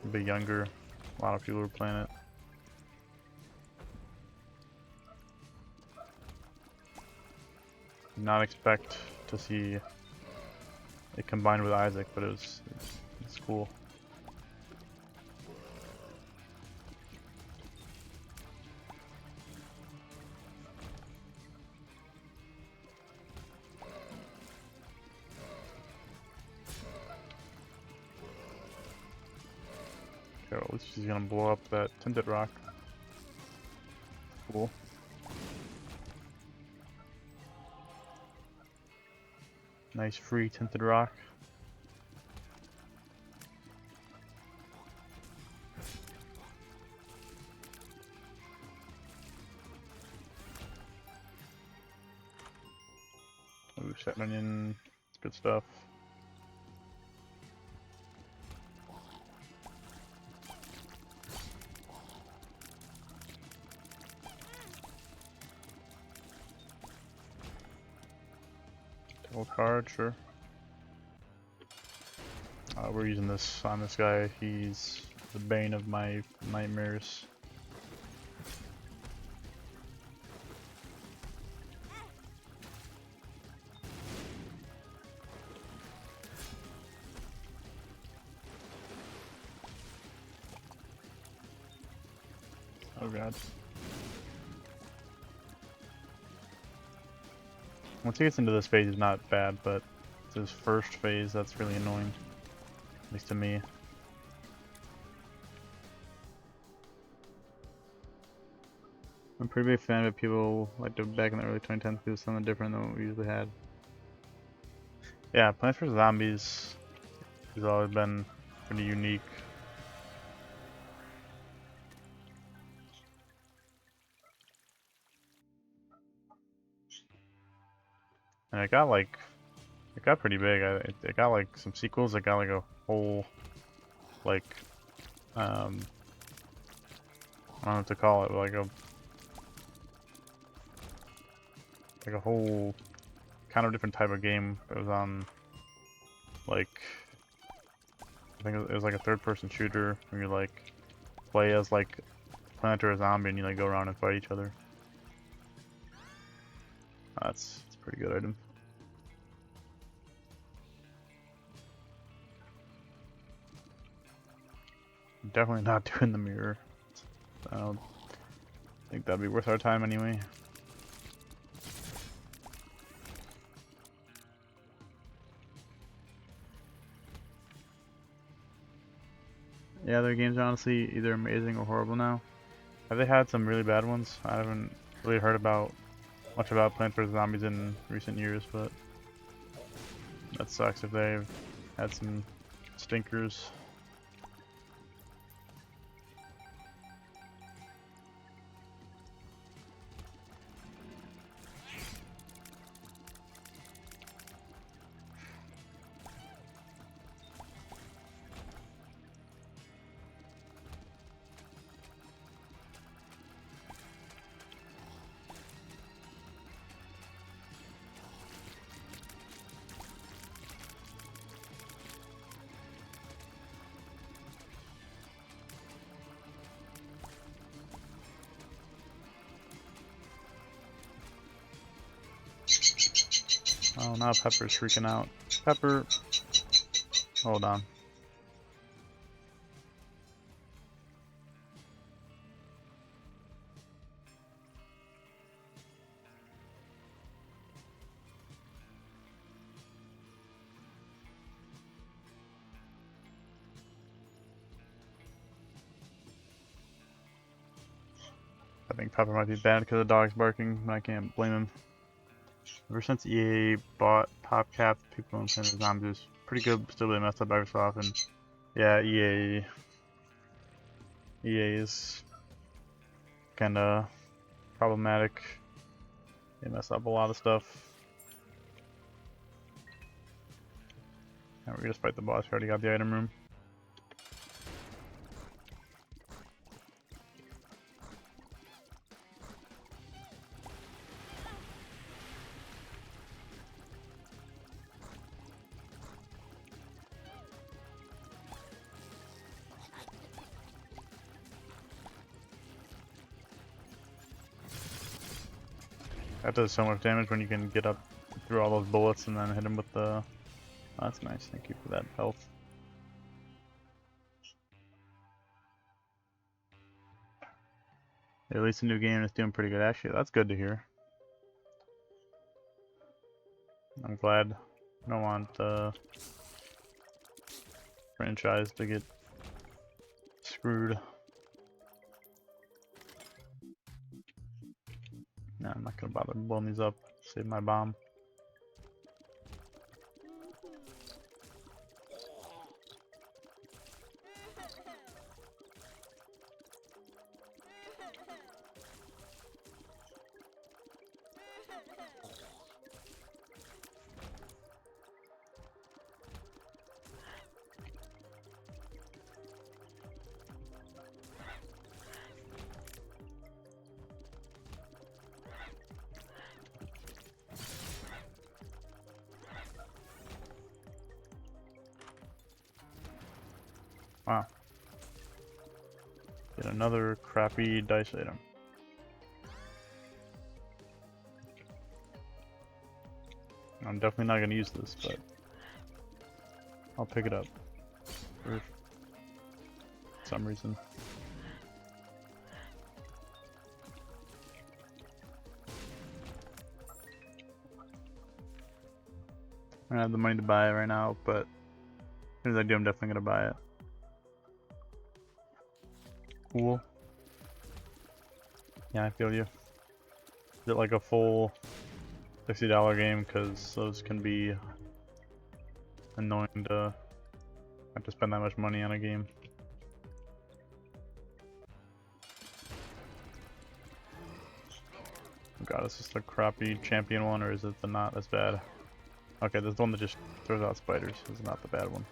a bit younger. A lot of people were playing it. Did not expect to see it combined with Isaac, but it's cool. Okay, well, at least she's gonna blow up that tinted rock. Cool. Nice free tinted rock. Ooh, set onion, it's good stuff. Double card, sure. We're using this on this guy. He's the bane of my nightmares. Oh god. Once he gets into this phase, he's not bad, but it's his first phase that's really annoying. At least to me. I'm a pretty big fan of it. People like to back in the early 2010s do something different than what we usually had. Yeah, Plants vs Zombies has always been pretty unique. And it got pretty big. It got like some sequels. It got like a whole, like, I don't know what to call it, but like a whole kind of different type of game. It was on, like, I think it was like a third-person shooter where you like play as like plant or a zombie and you like go around and fight each other. That's a pretty good item. Definitely not doing the mirror. I don't think that'd be worth our time anyway. Yeah, their games are honestly either amazing or horrible now. Have they had some really bad ones? I haven't really heard much about Plants vs Zombies in recent years, but that sucks if they've had some stinkers. Oh, now Pepper's freaking out. Pepper, hold on. I think Pepper might be bad because the dog's barking, but I can't blame him. Ever since EA bought PopCap, people in Plants vs Zombies pretty good, still really messed up every so often. Yeah, EA is kinda problematic. They mess up a lot of stuff. And we're gonna fight the boss. We already got the item room. That does so much damage when you can get up through all those bullets and then hit him with the... Oh, that's nice. Thank you for that health. At least the new game is doing pretty good. Actually, that's good to hear. I'm glad. I don't want the franchise to get screwed. Nah, I'm not gonna bother blowing these up. Save my bomb. Wow. Get another crappy dice item. I'm definitely not going to use this, but I'll pick it up for some reason. I don't have the money to buy it right now, but as soon as I do, I'm definitely going to buy it. Cool. Yeah, I feel you. Is it like a full $60 game? Because those can be annoying to have to spend that much money on a game. Oh god, is this the crappy champion one, or is it the not as bad? Okay, this is the one that just throws out spiders. This is not the bad one.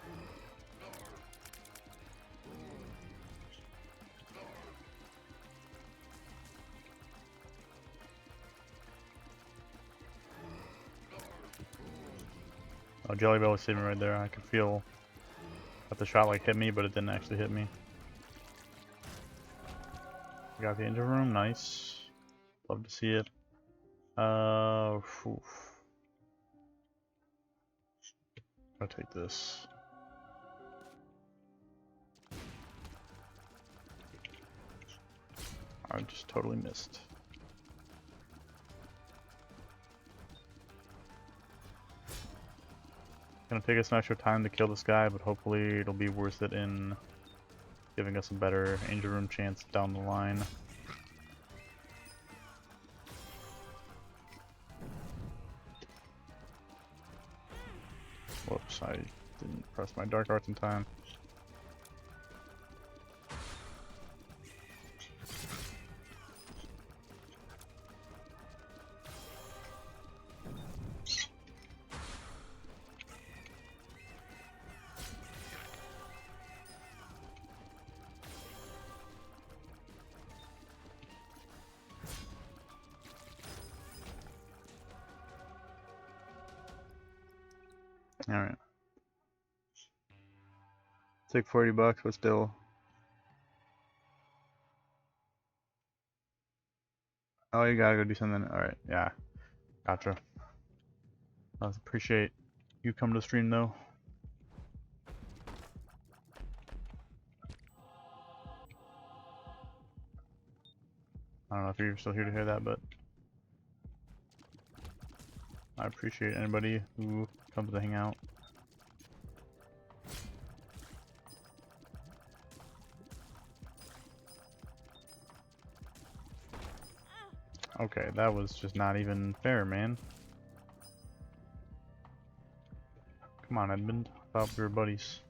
Oh, Jelly Bell was saving right there. I could feel that the shot like hit me, but it didn't actually hit me. Got the engine room, nice. Love to see it. Oof. I'll take this. I just totally missed. Gonna take us some extra time to kill this guy, but hopefully it'll be worth it in giving us a better angel room chance down the line. Whoops, I didn't press my dark arts in time. Alright. Take 40 bucks, but still. Oh, you gotta go do something. Alright, yeah. Gotcha. I appreciate you coming to the stream though. I don't know if you're still here to hear that, but I appreciate anybody who comes to hang out. Okay, that was just not even fair, man. Come on, Edmund. I thought we were buddies.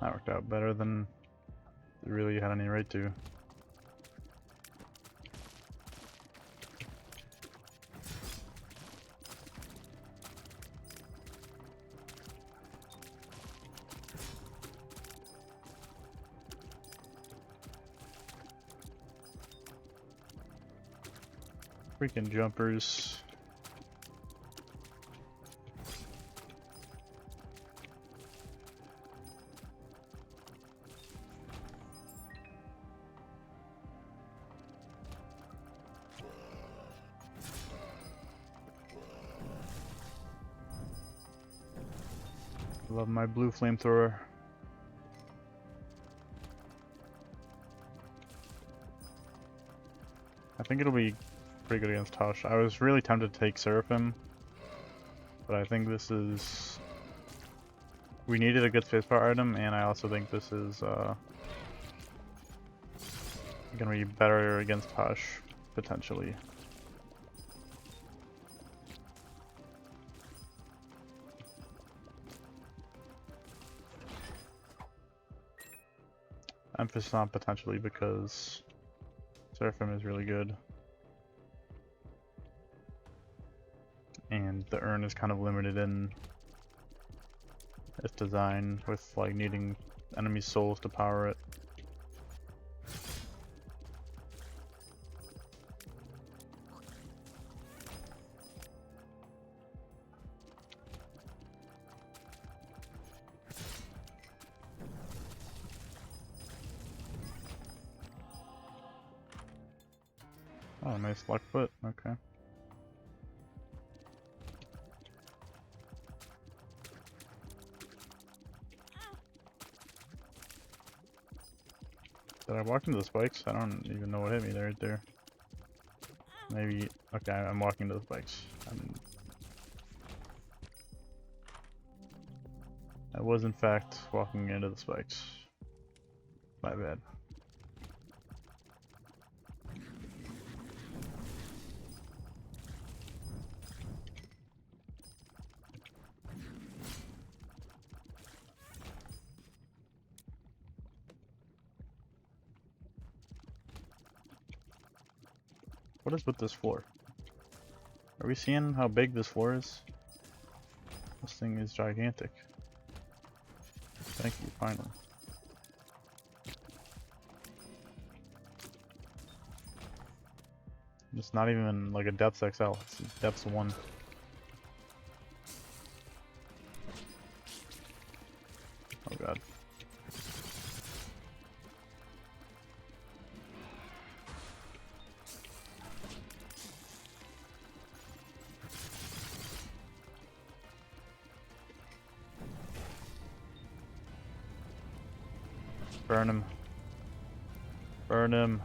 That worked out better than it really had any right to. Freaking jumpers. Love my blue flamethrower. I think it'll be pretty good against Hush. I was really tempted to take Seraphim, but I think this is... We needed a good spacebar item, and I also think this is gonna be better against Hush, potentially. Emphasis on potentially because Seraphim is really good. And the urn is kind of limited in its design with like needing enemy souls to power it. Oh, nice luck foot, okay. Did I walked into the spikes? I don't even know what hit me there, right there. Maybe, okay, I'm walking to the spikes. I was in fact walking into the spikes. My bad. What is with this floor? Are we seeing how big this floor is? This thing is gigantic. Thank you, finally. It's not even like a depth XL, it's depth 1. Oh god. Burn him. Burn him.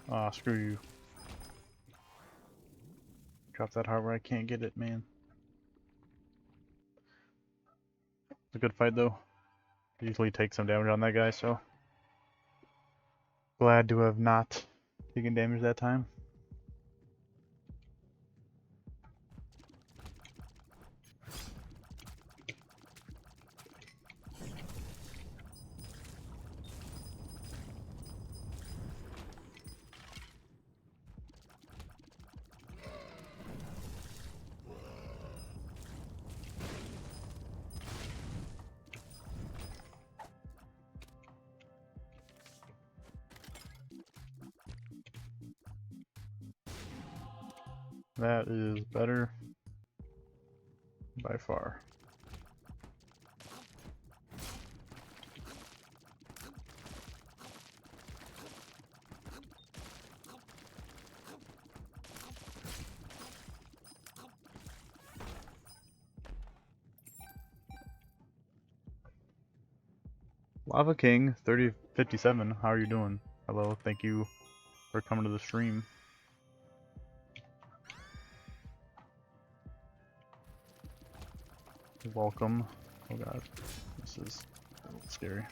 Ah, screw you. Drop that heart where I can't get it, man. It's a good fight though. Usually take some damage on that guy, so glad to have not taken damage that time. That is better by far. Lava King 3057, how are you doing? Hello, thank you for coming to the stream. Welcome. Oh god, this is a little scary.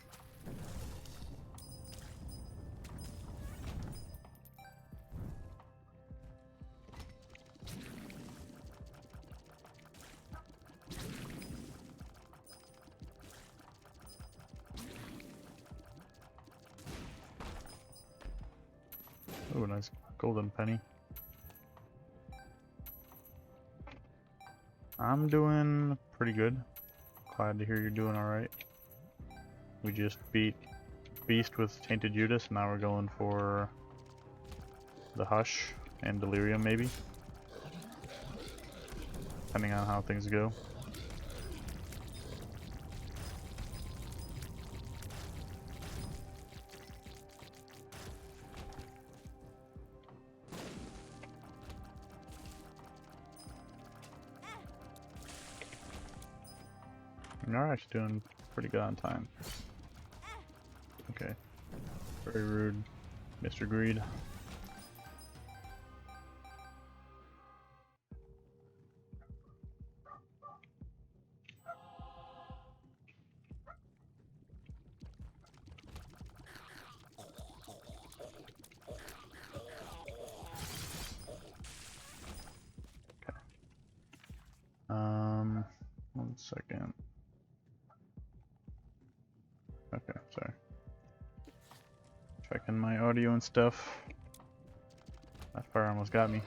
Oh, nice golden penny. I'm doing pretty good. Glad to hear you're doing alright. We just beat Beast with Tainted Judas, now we're going for the Hush and Delirium maybe. Depending on how things go. You're actually doing pretty good on time. Okay. Very rude, Mr. Greed. Okay. 1 second. Okay, sorry. Checking my audio and stuff. That fire almost got me.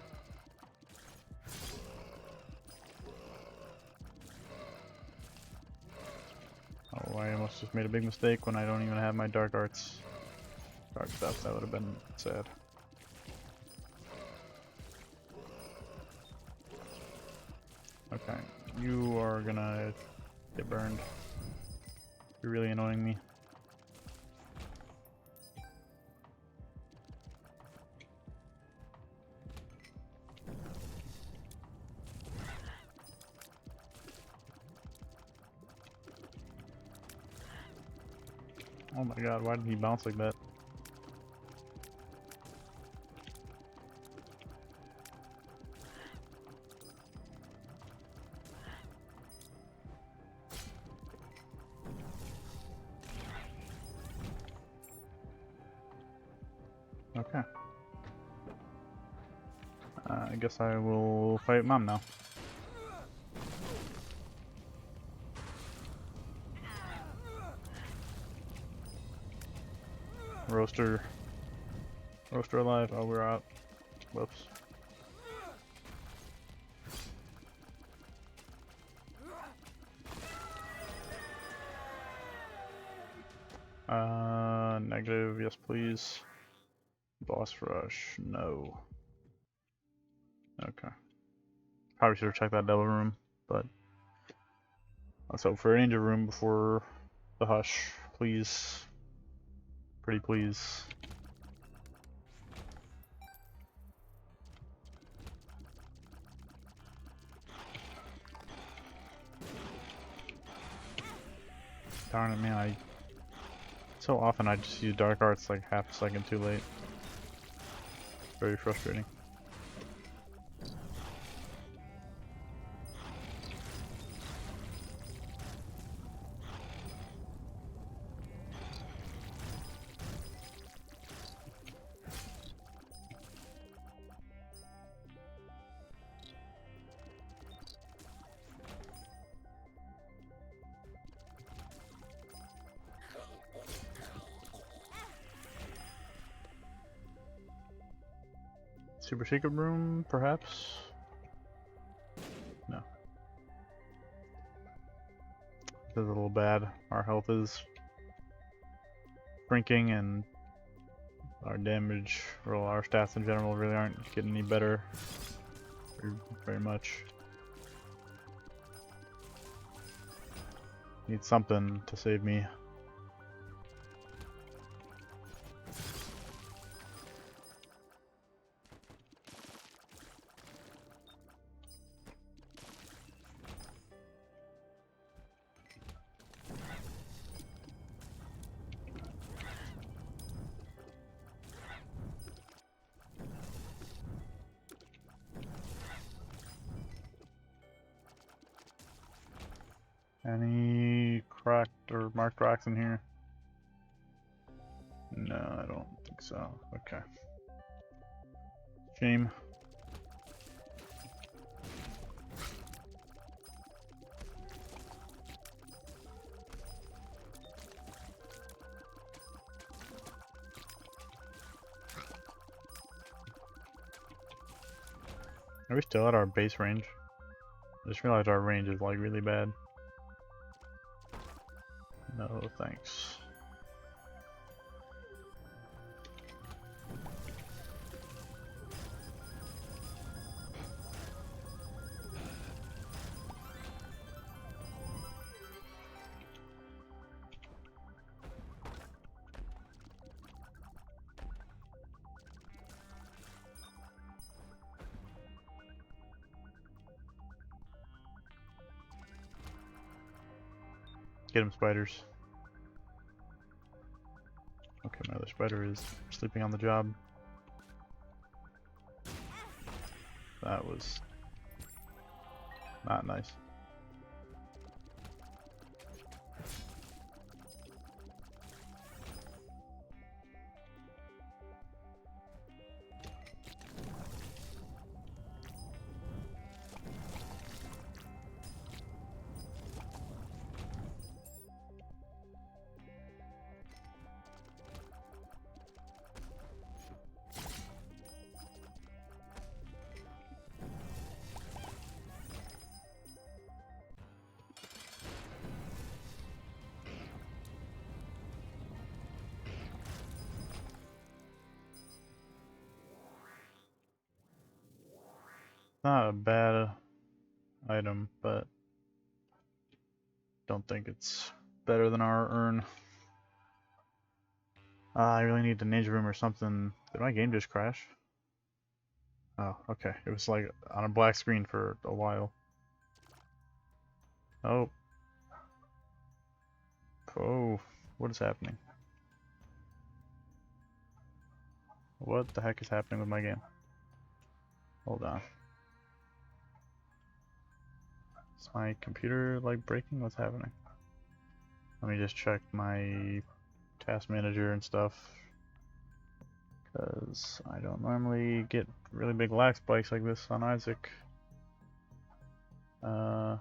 Oh, I almost just made a big mistake when I don't even have my dark arts. Dark stuff, that would have been sad. Okay, you are gonna get burned. You're really annoying me. Oh my god, why did he bounce like that? Okay. I guess I will fight Mom now. Roaster. Roaster alive. Oh, we're out. Whoops. Negative. Yes, please. Boss rush. No. Okay. Probably should have checked that devil room, but let's hope for an angel room before the hush, please. Pretty please. Darn it, man! So often I just use dark arts like half a second too late. Very frustrating. Super secret room, perhaps? No. This is a little bad. Our health is shrinking and our damage, or our stats in general, really aren't getting any better. Very much. Need something to save me. Any cracked or marked rocks in here? No, I don't think so. Okay. Shame. Are we still at our base range? I just realized our range is like really bad. No, thanks. Get him, spiders. Okay, my other spider is sleeping on the job. That was not nice. Not a bad item, but don't think it's better than our urn. I really need the ninja room or something. Did my game just crash? Oh, okay. It was like on a black screen for a while. Oh. Oh, what is happening? What the heck is happening with my game? Hold on. Is my computer like breaking? What's happening? Let me just check my task manager and stuff, because I don't normally get really big lag spikes like this on Isaac. I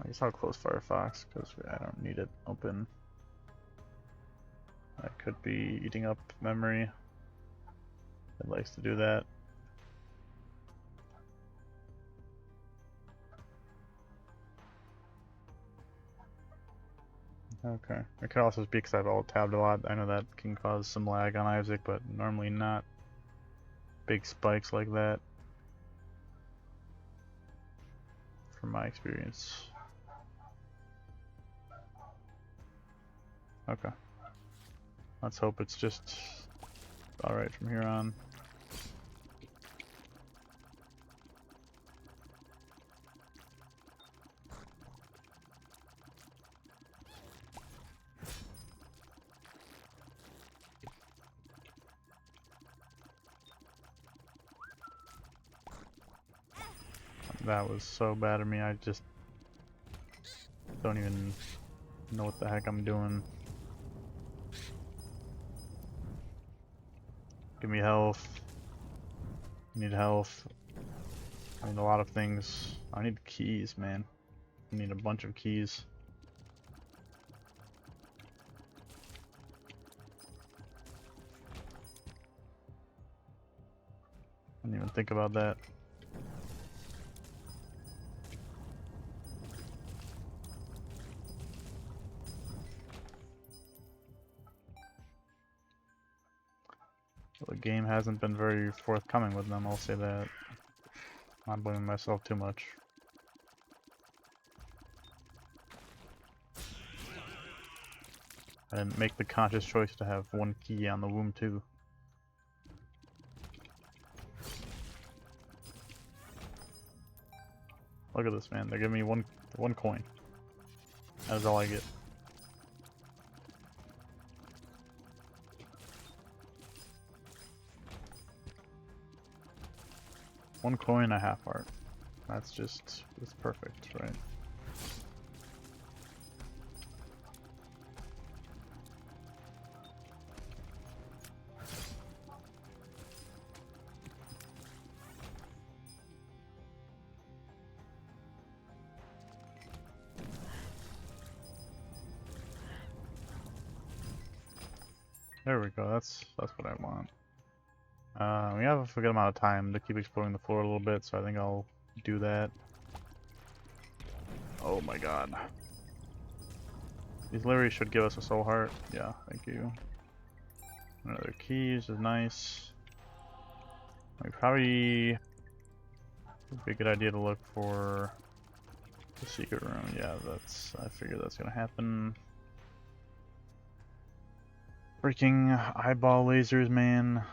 guess I'll close Firefox because I don't need it open. That could be eating up memory. It likes to do that. Okay. It could also be because I've alt-tabbed a lot. I know that can cause some lag on Isaac, but normally not big spikes like that, from my experience. Okay. Let's hope it's just alright from here on. That was so bad of me, I just don't even know what the heck I'm doing. Give me health. I need health. I need a lot of things. I need keys, man. I need a bunch of keys. I didn't even think about that. The game hasn't been very forthcoming with them, I'll say that. I'm not blaming myself too much. I didn't make the conscious choice to have one key on the womb too. Look at this, man. They're giving me one coin. That is all I get. One coin, a half heart. That's just, it's perfect, right? There we go, that's what I want. We have a good amount of time to keep exploring the floor a little bit, so I think I'll do that. Oh my god. These literally should give us a soul heart. Yeah, thank you. Another key, which is nice. We probably would be a good idea to look for the secret room. Yeah, I figured that's gonna happen. Freaking eyeball lasers, man.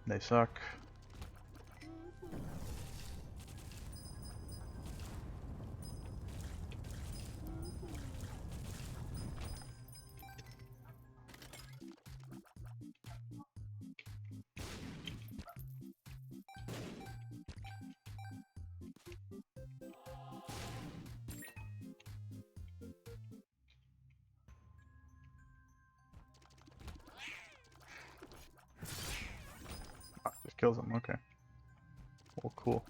They suck. Oh, just kills them, okay. Well, cool.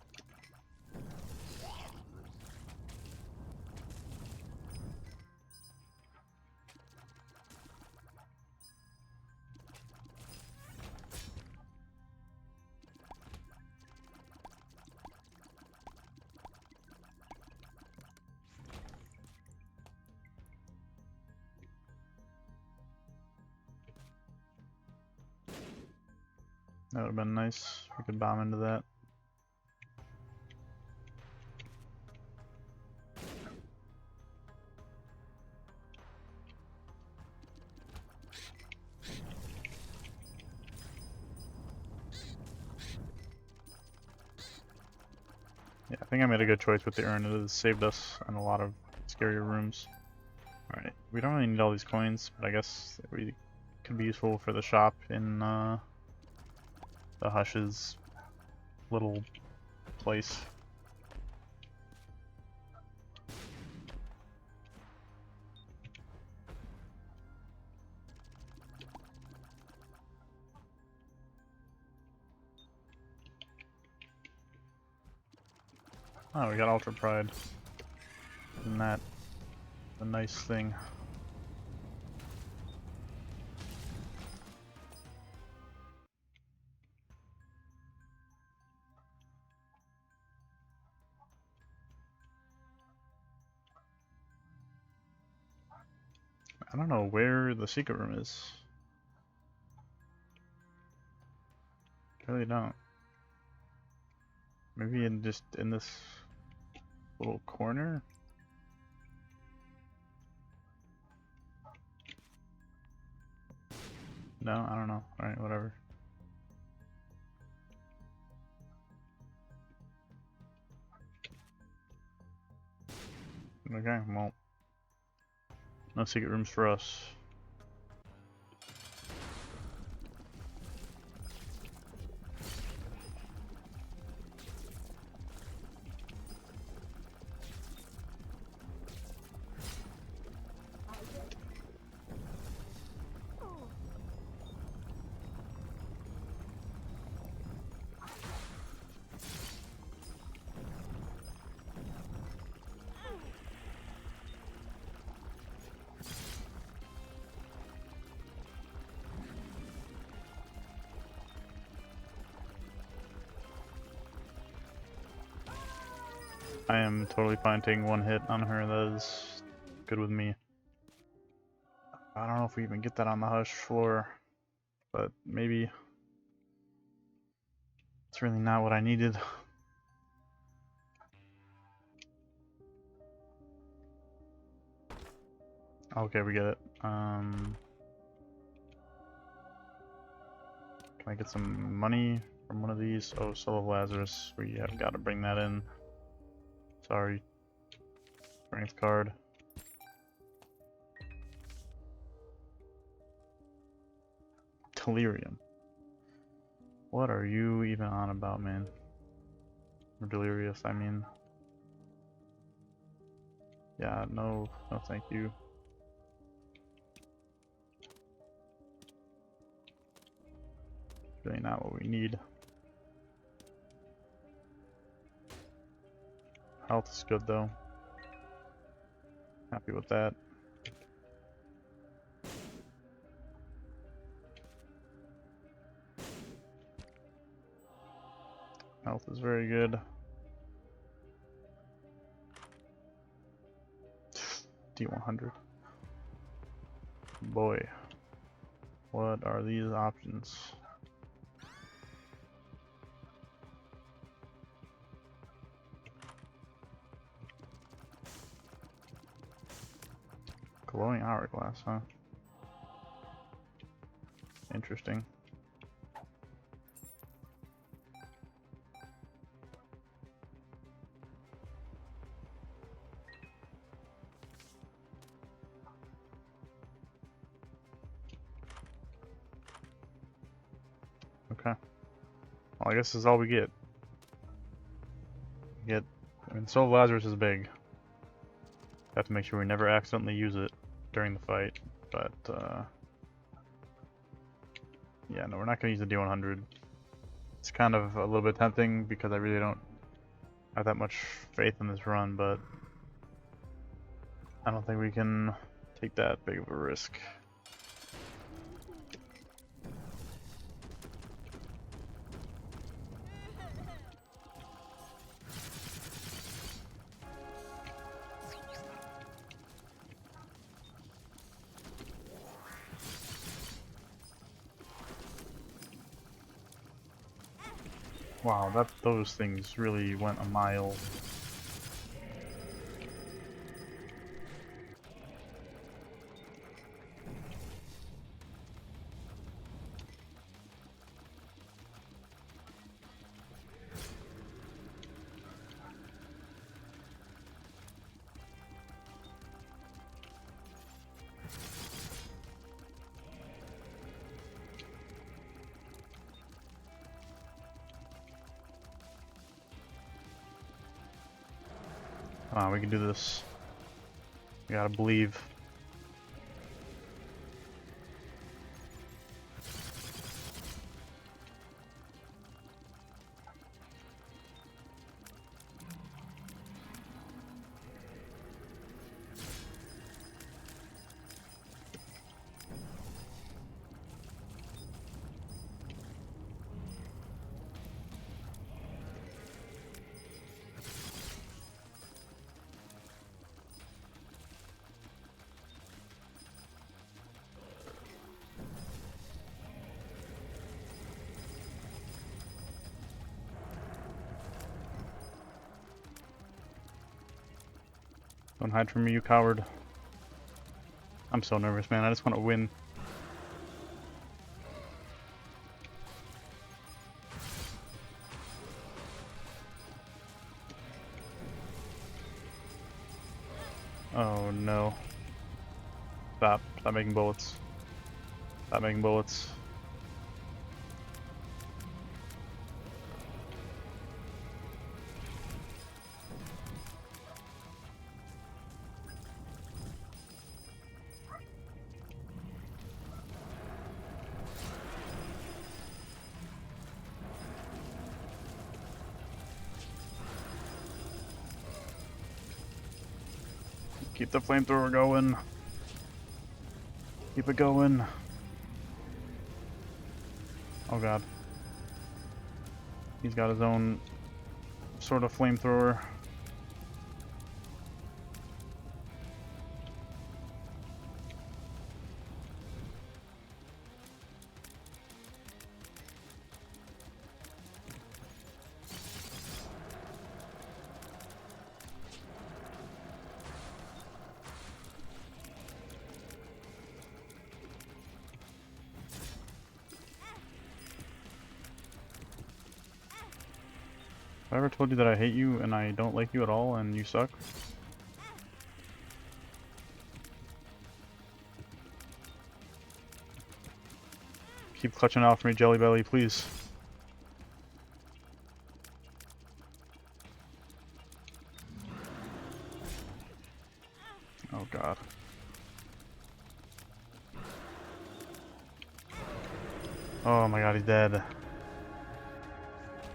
That would have been nice. We could bomb into that. Yeah, I think I made a good choice with the urn. It has saved us in a lot of scarier rooms. Alright, we don't really need all these coins, but I guess we could be useful for the shop in the Hush's little place. Oh, we got Ultra Pride. Isn't that a nice thing? I don't know where the secret room is. I really don't. Maybe just in this little corner? No, I don't know. Alright, whatever. Okay, well, no secret rooms for us. I am totally fine taking one hit on her. That is good with me. I don't know if we even get that on the Hush floor, but maybe it's really not what I needed. Okay, we get it. Can I get some money from one of these? Oh, Soul of Lazarus. We have got to bring that in. Sorry. Strength card. Delirium. What are you even on about, man? Or delirious, I mean. Yeah, no thank you. Really not what we need. Health is good though. Happy with that. Health is very good. D100. Boy. What are these options? Glowing hourglass, huh? Interesting. Okay. Well, I guess this is all we get. I mean, Soul of Lazarus is big. Have to make sure we never accidentally use it during the fight, but yeah, no, we're not gonna use the D100. It's kind of a little bit tempting because I really don't have that much faith in this run, but I don't think we can take that big of a risk. Wow, those things really went a mile. Come on, we can do this. We gotta believe. Don't hide from me, you coward. I'm so nervous, man. I just want to win. Oh no. Stop. Stop making bullets. Stop making bullets. Keep the flamethrower going. Keep it going. Oh god. He's got his own sort of flamethrower. Have I ever told you that I hate you and I don't like you at all and you suck? Keep clutching out for me, Jelly Belly, please. Oh god. Oh my god, he's dead.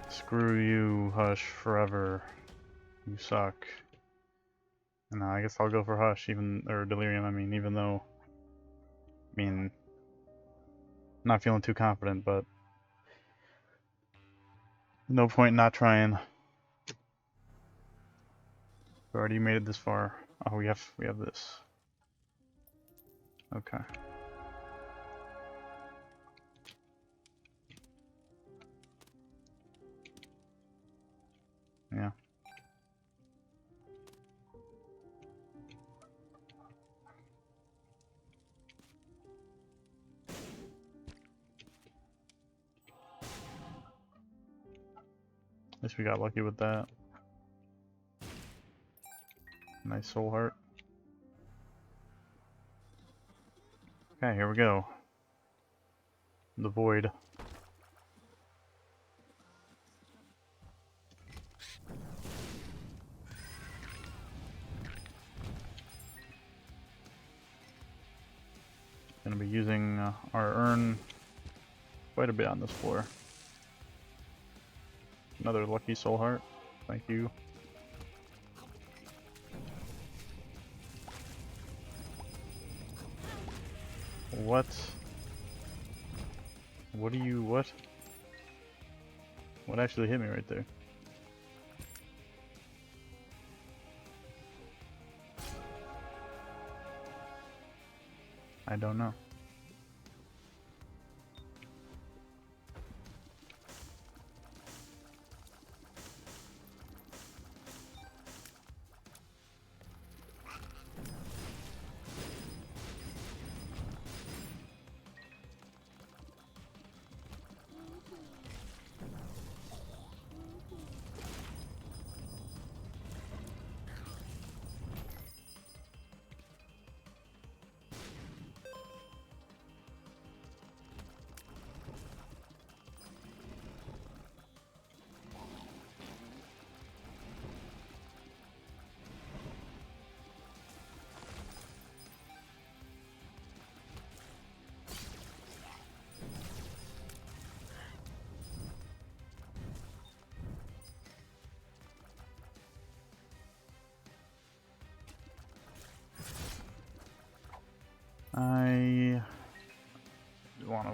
Screw you, Hush, forever. You suck. And I guess I'll go for Hush, or Delirium, I mean, even though, I'm not feeling too confident, but no point not trying. We already made it this far. Oh, we have this. Okay. Yeah. At least we got lucky with that. Nice soul heart. Okay, here we go. The void. Gonna be using our urn quite a bit on this floor. Another lucky soul heart. Thank you. What? What do you, what? What actually hit me right there? I don't know.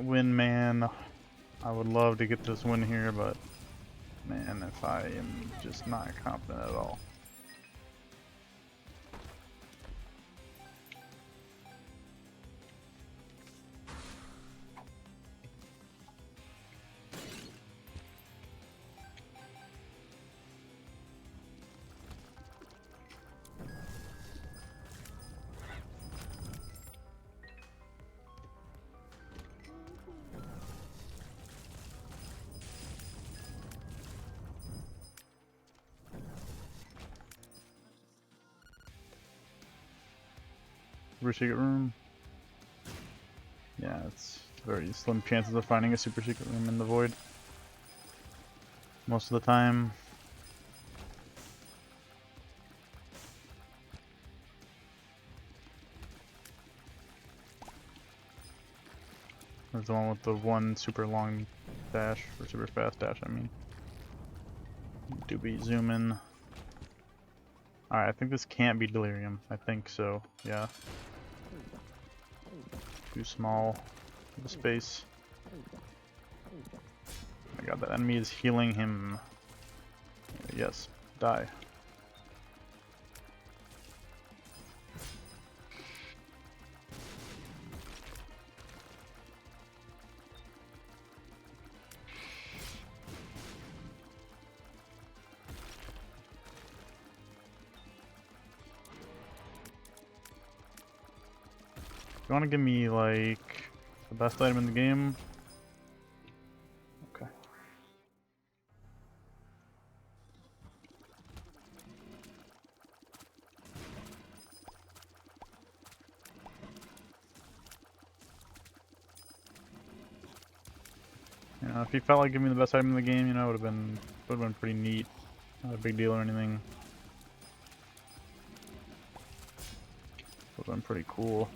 Win, man. I would love to get this win here, but man, if I am just not confident at all. Super secret room. Yeah, it's very slim chances of finding a super secret room in the void. Most of the time. There's the one with the one super long dash, or super fast dash, I mean. Do we zoom in? Alright, I think this can't be Delirium. I think so, yeah. Too small of a space. Oh my god, that enemy is healing him. Yes, die. You want to give me, like, the best item in the game? Okay. You know, if he felt like giving me the best item in the game, you know, it would have been pretty neat. Not a big deal or anything. Would have been pretty cool.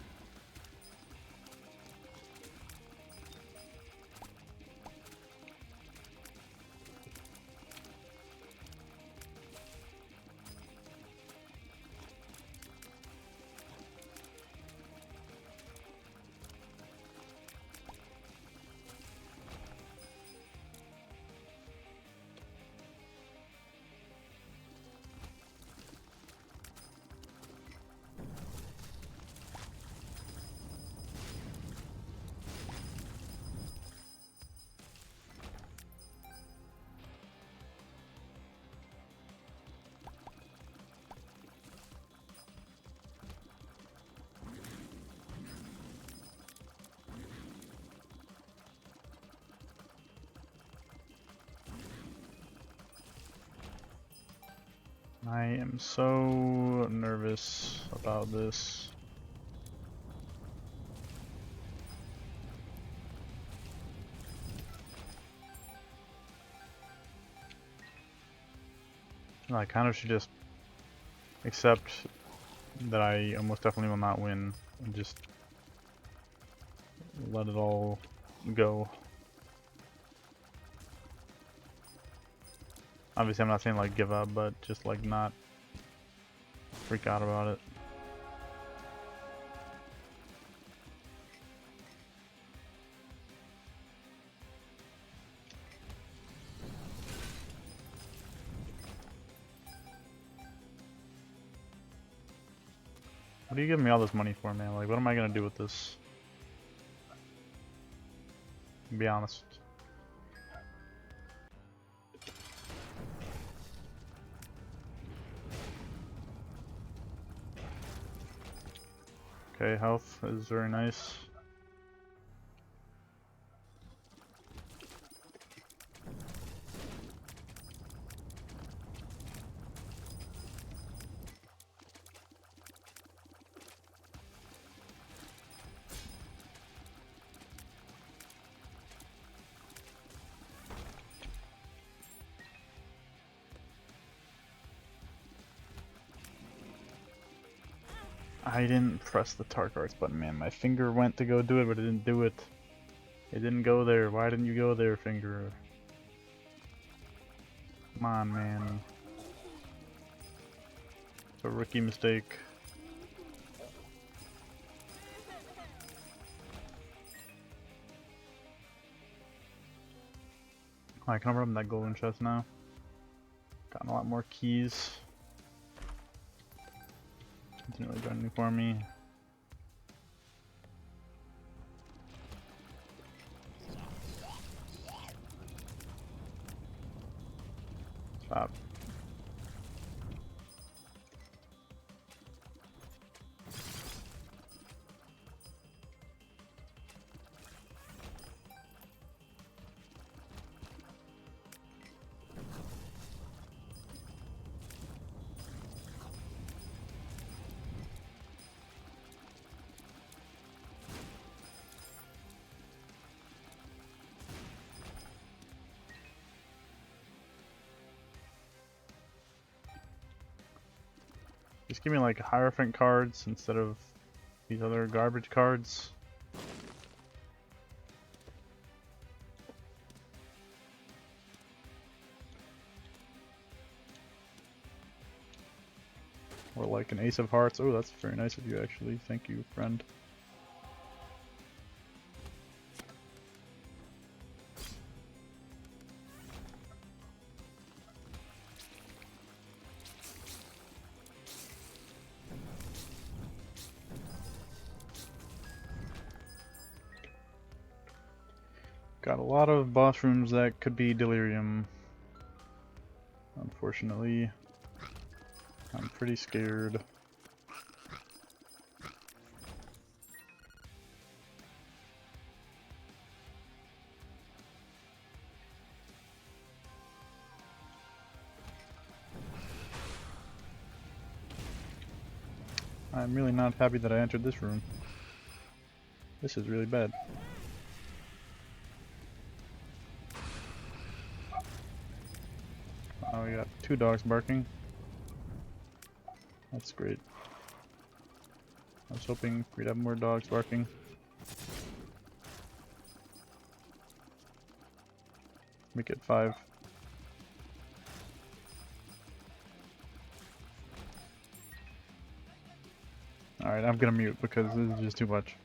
I am so nervous about this. I kind of should just accept that I almost definitely will not win and just let it all go. Obviously I'm not saying like give up, but just like not freak out about it. What are you giving me all this money for, man? Like, what am I gonna do with this? Be honest. Okay, health is very nice. I didn't press the Tark Arts button, man. My finger went to go do it, but it didn't do it. It didn't go there. Why didn't you go there, finger? Come on, man. It's a rookie mistake. I can open up that golden chest now. Gotten a lot more keys. Didn't really do anything for me. Stop. Just give me like Hierophant cards instead of these other garbage cards. Or like an Ace of Hearts. Oh, that's very nice of you actually. Thank you, friend. Got a lot of boss rooms that could be Delirium. Unfortunately, I'm pretty scared. I'm really not happy that I entered this room. This is really bad. Oh, we got 2 dogs barking. That's great. I was hoping we'd have more dogs barking. Make it 5. Alright, I'm gonna mute because this is just too much.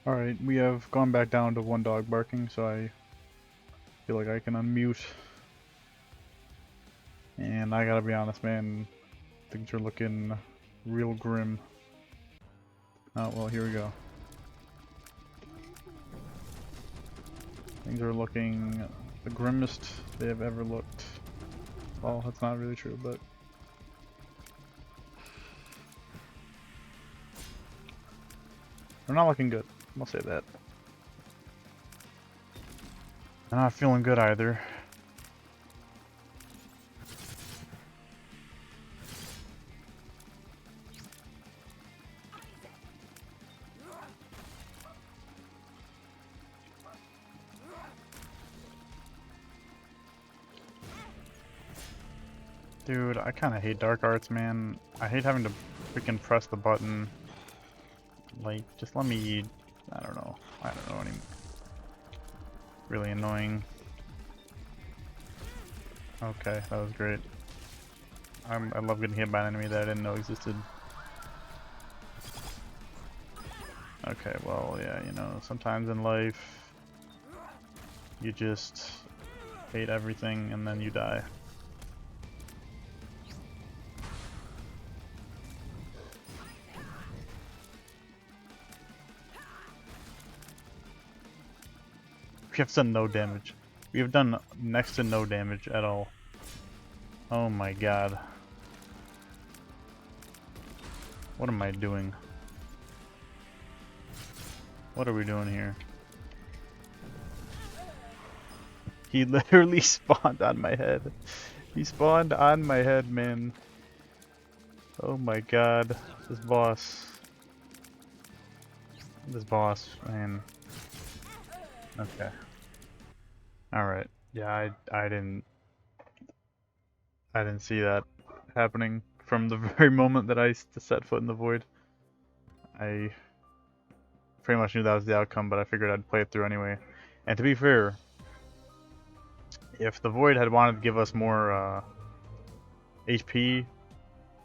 Alright, we have gone back down to one dog barking, so I feel like I can unmute. And I gotta be honest, man, things are looking real grim. Oh, well, here we go. Things are looking the grimmest they have ever looked. Well, that's not really true, but... they're not looking good, I'll say that. They're not feeling good either. Dude, I kinda hate dark arts, man. I hate having to freaking press the button. Like, just let me... I don't know anymore. Really annoying. Okay, that was great. I love getting hit by an enemy that I didn't know existed. Okay, well, yeah, you know, sometimes in life, you just hate everything and then you die. We have done no damage. We have done next to no damage at all. Oh my god. What am I doing? What are we doing here? He literally spawned on my head. He spawned on my head, man. Oh my god. This boss. This boss, man. Okay. Alright. Yeah, I didn't see that happening from the very moment that I set foot in the void. I pretty much knew that was the outcome, but I figured I'd play it through anyway. And to be fair, if the void had wanted to give us more HP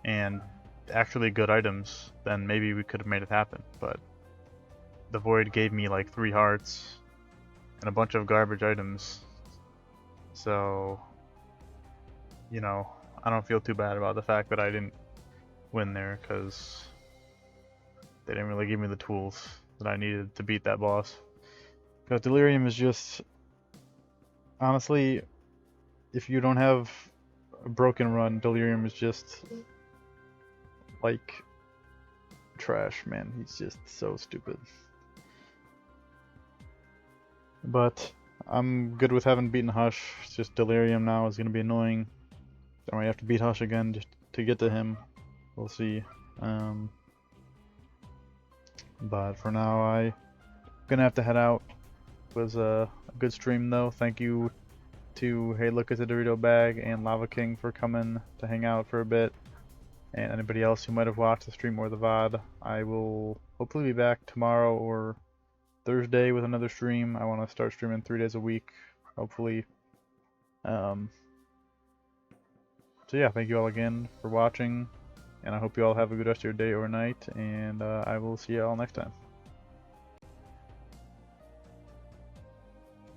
and actually good items, then maybe we could have made it happen. But the void gave me like 3 hearts and a bunch of garbage items. So, you know, I don't feel too bad about the fact that I didn't win there, because they didn't really give me the tools that I needed to beat that boss. Because Delirium is just, honestly, if you don't have a broken run, Delirium is just like trash, man. He's just so stupid. But I'm good with having beaten Hush. It's just Delirium now is gonna be annoying. Then I might have to beat Hush again just to get to him. We'll see. But for now, I'm gonna have to head out. It was a good stream though. Thank you to Hey Look at the Dorito Bag and Lava King for coming to hang out for a bit. And anybody else who might have watched the stream or the VOD. I will hopefully be back tomorrow or Thursday with another stream. I want to start streaming 3 days a week, hopefully. So yeah, thank you all again for watching, and I hope you all have a good rest of your day or night, and I will see you all next time.